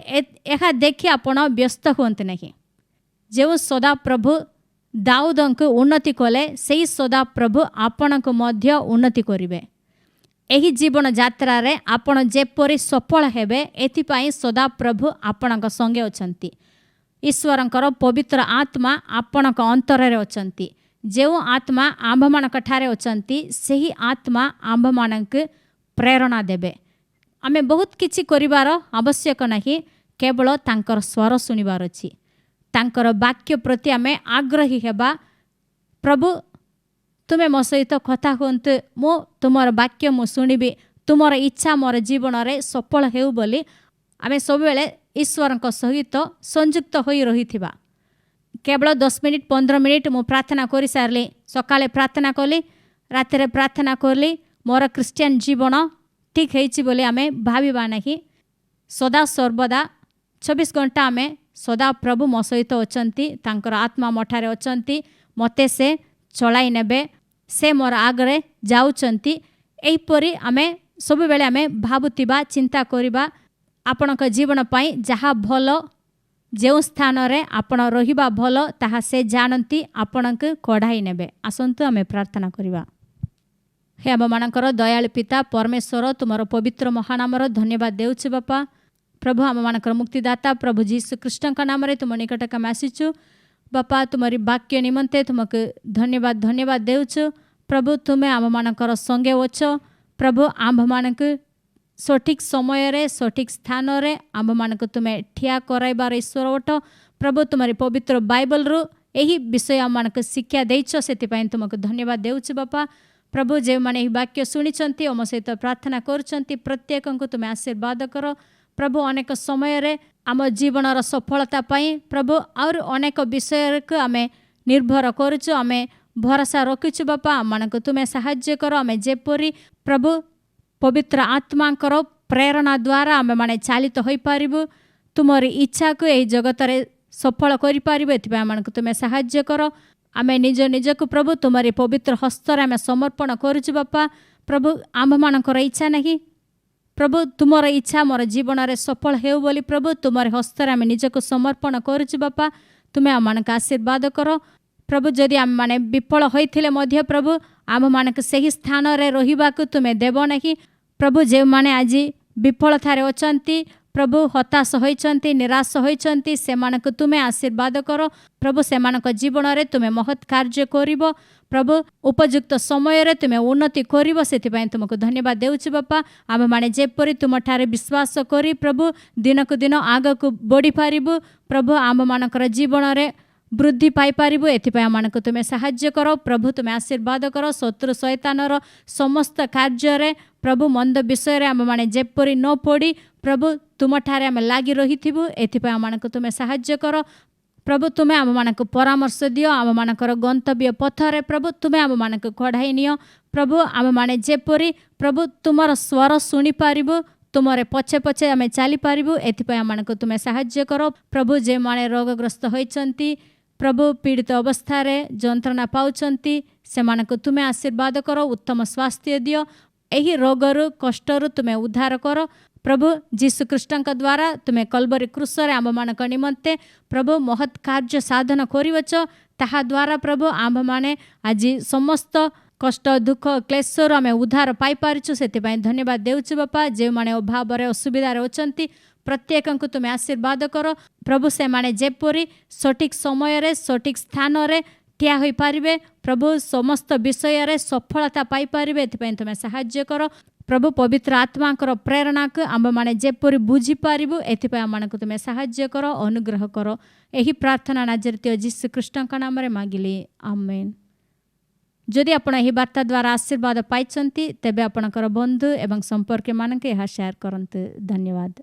[SPEAKER 1] एहा देखि आपण व्यस्त होंते नहीं जेउ सदा प्रभु दाऊदंक उन्नति कले सेही सदा प्रभु आपणक मध्य उन्नति करिवे एही जीवन यात्रा रे आपण जेपरि सफल हेबे एथिपाई सदा प्रभु आपणक संगे अछंती ईश्वरंकर पवित्र आत्मा आपणक अंतर रे अछंती जेउ आत्मा आंभ मानक ठारे अछंती सेही आत्मा आंभ मानक प्रेरणा देबे आमे बहुत किछि करिवार आवश्यक नहीं केवल तांकर स्वर सुनिबार अछि तांकर वाक्य प्रति आमे आग्रही हेबा प्रभु तुमे मो सहित कथा हुंतु मो तुमर वाक्य मु सुनिबि तुमर इच्छा मोर जीवन रे सफल हेउ बोली आमे सब बेले ईश्वरक सहित संयुक्त होई रहिथिबा केवल 10 मिनिट 15 मिनिट मु प्रार्थना करि सारली सकाळे प्रार्थना कली रातिरे प्रार्थना करली मोर क्रिश्चियन जीवन ठीक हेछि बोली आमे भाबिबा नहीं सदा सर्वदा 24 घंटा आमे सदा प्रभु मो सहित अछंती तांकर आत्मा मठारे अछंती मते से चलाई नेबे से मोर आगरे जाउचंती एहीपरि आमे सब बेले आमे भाबुतिबा चिंता करिबा आपणक जीवन पाई जहा भलो जेउ स्थान रे आपण रहिबा भलो ताहा से जानती आपणक कढाई नेबे आसंतु आमे प्रार्थना करिबा हे आम मानकर दयालु पिता परमेश्वर तुमर पवित्र महानामर धन्यवाद देउछु बापा प्रभु आम मानकर मुक्तिदाता प्रभु जीशु कृष्ण का नाम रे तुम निकटक आसीचु बापा तुम्हारी वाक्य निमंते तुमक धन्यवाद धन्यवाद देउछु प्रभु तुम्हें आम मानकर संगे अछ प्रभु आंभ मानक सठिक समय रे सठिक स्थान रे आंभ मानक तुम्हें ठिया कराइबार ईश्वर ओट प्रभु तुम्हारी पवित्र बाइबल रु एही विषय आम मानक शिक्षा देइछ सेति तुमक धन्यवाद देउछु बापा प्रभु जे माने वाक्य शुणिचंती ओम सहित प्रार्थना करुचंती प्रत्येक को तुम्हें आशीर्वाद कर प्रभु अनेक समय रे आम जीवनर सफलता पाई प्रभु और अनेक विषय को आमे निर्भर करुचु आमे भरोसा रखिछु बापा आमको तुम्हें साहाय्य कर आमे जेपरि प्रभु पवित्र आत्मांकर प्रेरणा द्वारा आमे माने चालित होई पारिबु तुमरी इच्छा को एही जगत रे सफल करि पारिबु एथिबा आमको तुम्हें साहाय्य कर आमे निज निजको प्रभु तुमरी पवित्र हस्तर आमे समर्पण करुछु बापा। प्रभु आम्भमानଙ୍କର इच्छा नहीं प्रभु तुमर इच्छा मोर जीवन रे सफल हेउ बोली प्रभु तुमर हस्तर आमे निजको समर्पण करुछु बापा। तुमे आममानक आशीर्वाद करो प्रभु। जदि आम माने विफल होइथिले मध्य प्रभु आममानक सही स्थान रे रहिबाकू तुमे देबो नहीं प्रभु। जे माने आज विफलतारे अछंती प्रभु हताश होइचंती निराश होइचंती सेमानक तुमे आशीर्वाद करो प्रभु। सेमानक जीवन रे तुमे महत् कार्य करिवो प्रभु। उपयुक्त समय रे तुमे उन्नति करिवो सेथिपाई तुमको धन्यवाद देउछु बापा। आम माने जेपरि तुम ठारे विश्वास करी प्रभु दिनकु दिन आगकु बढ़ी पारिबु प्रभु। आम मानकर जीवन रे वृद्धि पाई पारिबु एथिपाई आममानक तुमे साहाय्य करो प्रभु। तुमे आशीर्वाद करो शत्रु शैतानर समस्त कार्य रे प्रभु मंद विषय रे आम माने जेपरि न पड़ी प्रभु तुम ठारे आम लागी रहिथिबु एथिपाई आममानक तुमे साहाय्य करो प्रभु। तुमे आममानक परामर्श दियो आम मानकर गंतव्य पथरे प्रभु तुमे आम मानक कढ़ाई नियो प्रभु। आम माने जेपरि प्रभु तुमर स्वर शुणी पारिबु तुमरे पछे पछे आमे चली पारिबु एथिपाई आममानक तुमे साहाय्य करो प्रभु। जे माने रोगग्रस्त होइचंती प्रभु पीड़ित अवस्था रे जंत्रणा पाउचंती सेमानक तुमे आशीर्वाद करो उत्तम स्वास्थ्य दियो एही रोगरु कष्टरु तुमे उद्धार करो प्रभु। जीशु ख्रीष्टଙ୍କ द्वारा तुमे कल्वरी क्रूस रे आममानक निमंते प्रभु महत् कार्य साधन करिवछ ताहा द्वारा प्रभु आम माने आज समस्त कष्ट दुख क्लेशरु आमे उद्धार पाई पारिछु सेथिपाई धन्यवाद देउछु बापा। जे माने अभाव रे असुविधा रे अछंती प्रत्येकଙ୍କୁ तुमे आशीर्वाद करो प्रभु। से माने जेपरि सठिक समय रे सठिक स्थान रे ठिया होई पारिबे प्रभु समस्त विषय रे सफलता पाई पारिबे एथिपाई तुमे साहाय्य करो प्रभु। पवित्र आत्माकर प्रेरणा को आम माने जेपरि बुझी पारिबु एथिपाई आममानक तुमे साहाय्य करो अनुग्रह करो। एही प्रार्थना नाजरेय जीशु ख्रीष्टଙ୍କ नाम रे मागिली आमेन। जदि आपण एही वार्ता द्वारा आशीर्वाद पाइछंती तेबे आपणकर बंधु एवं संपर्क मानके यह शेयर करंतु। धन्यवाद।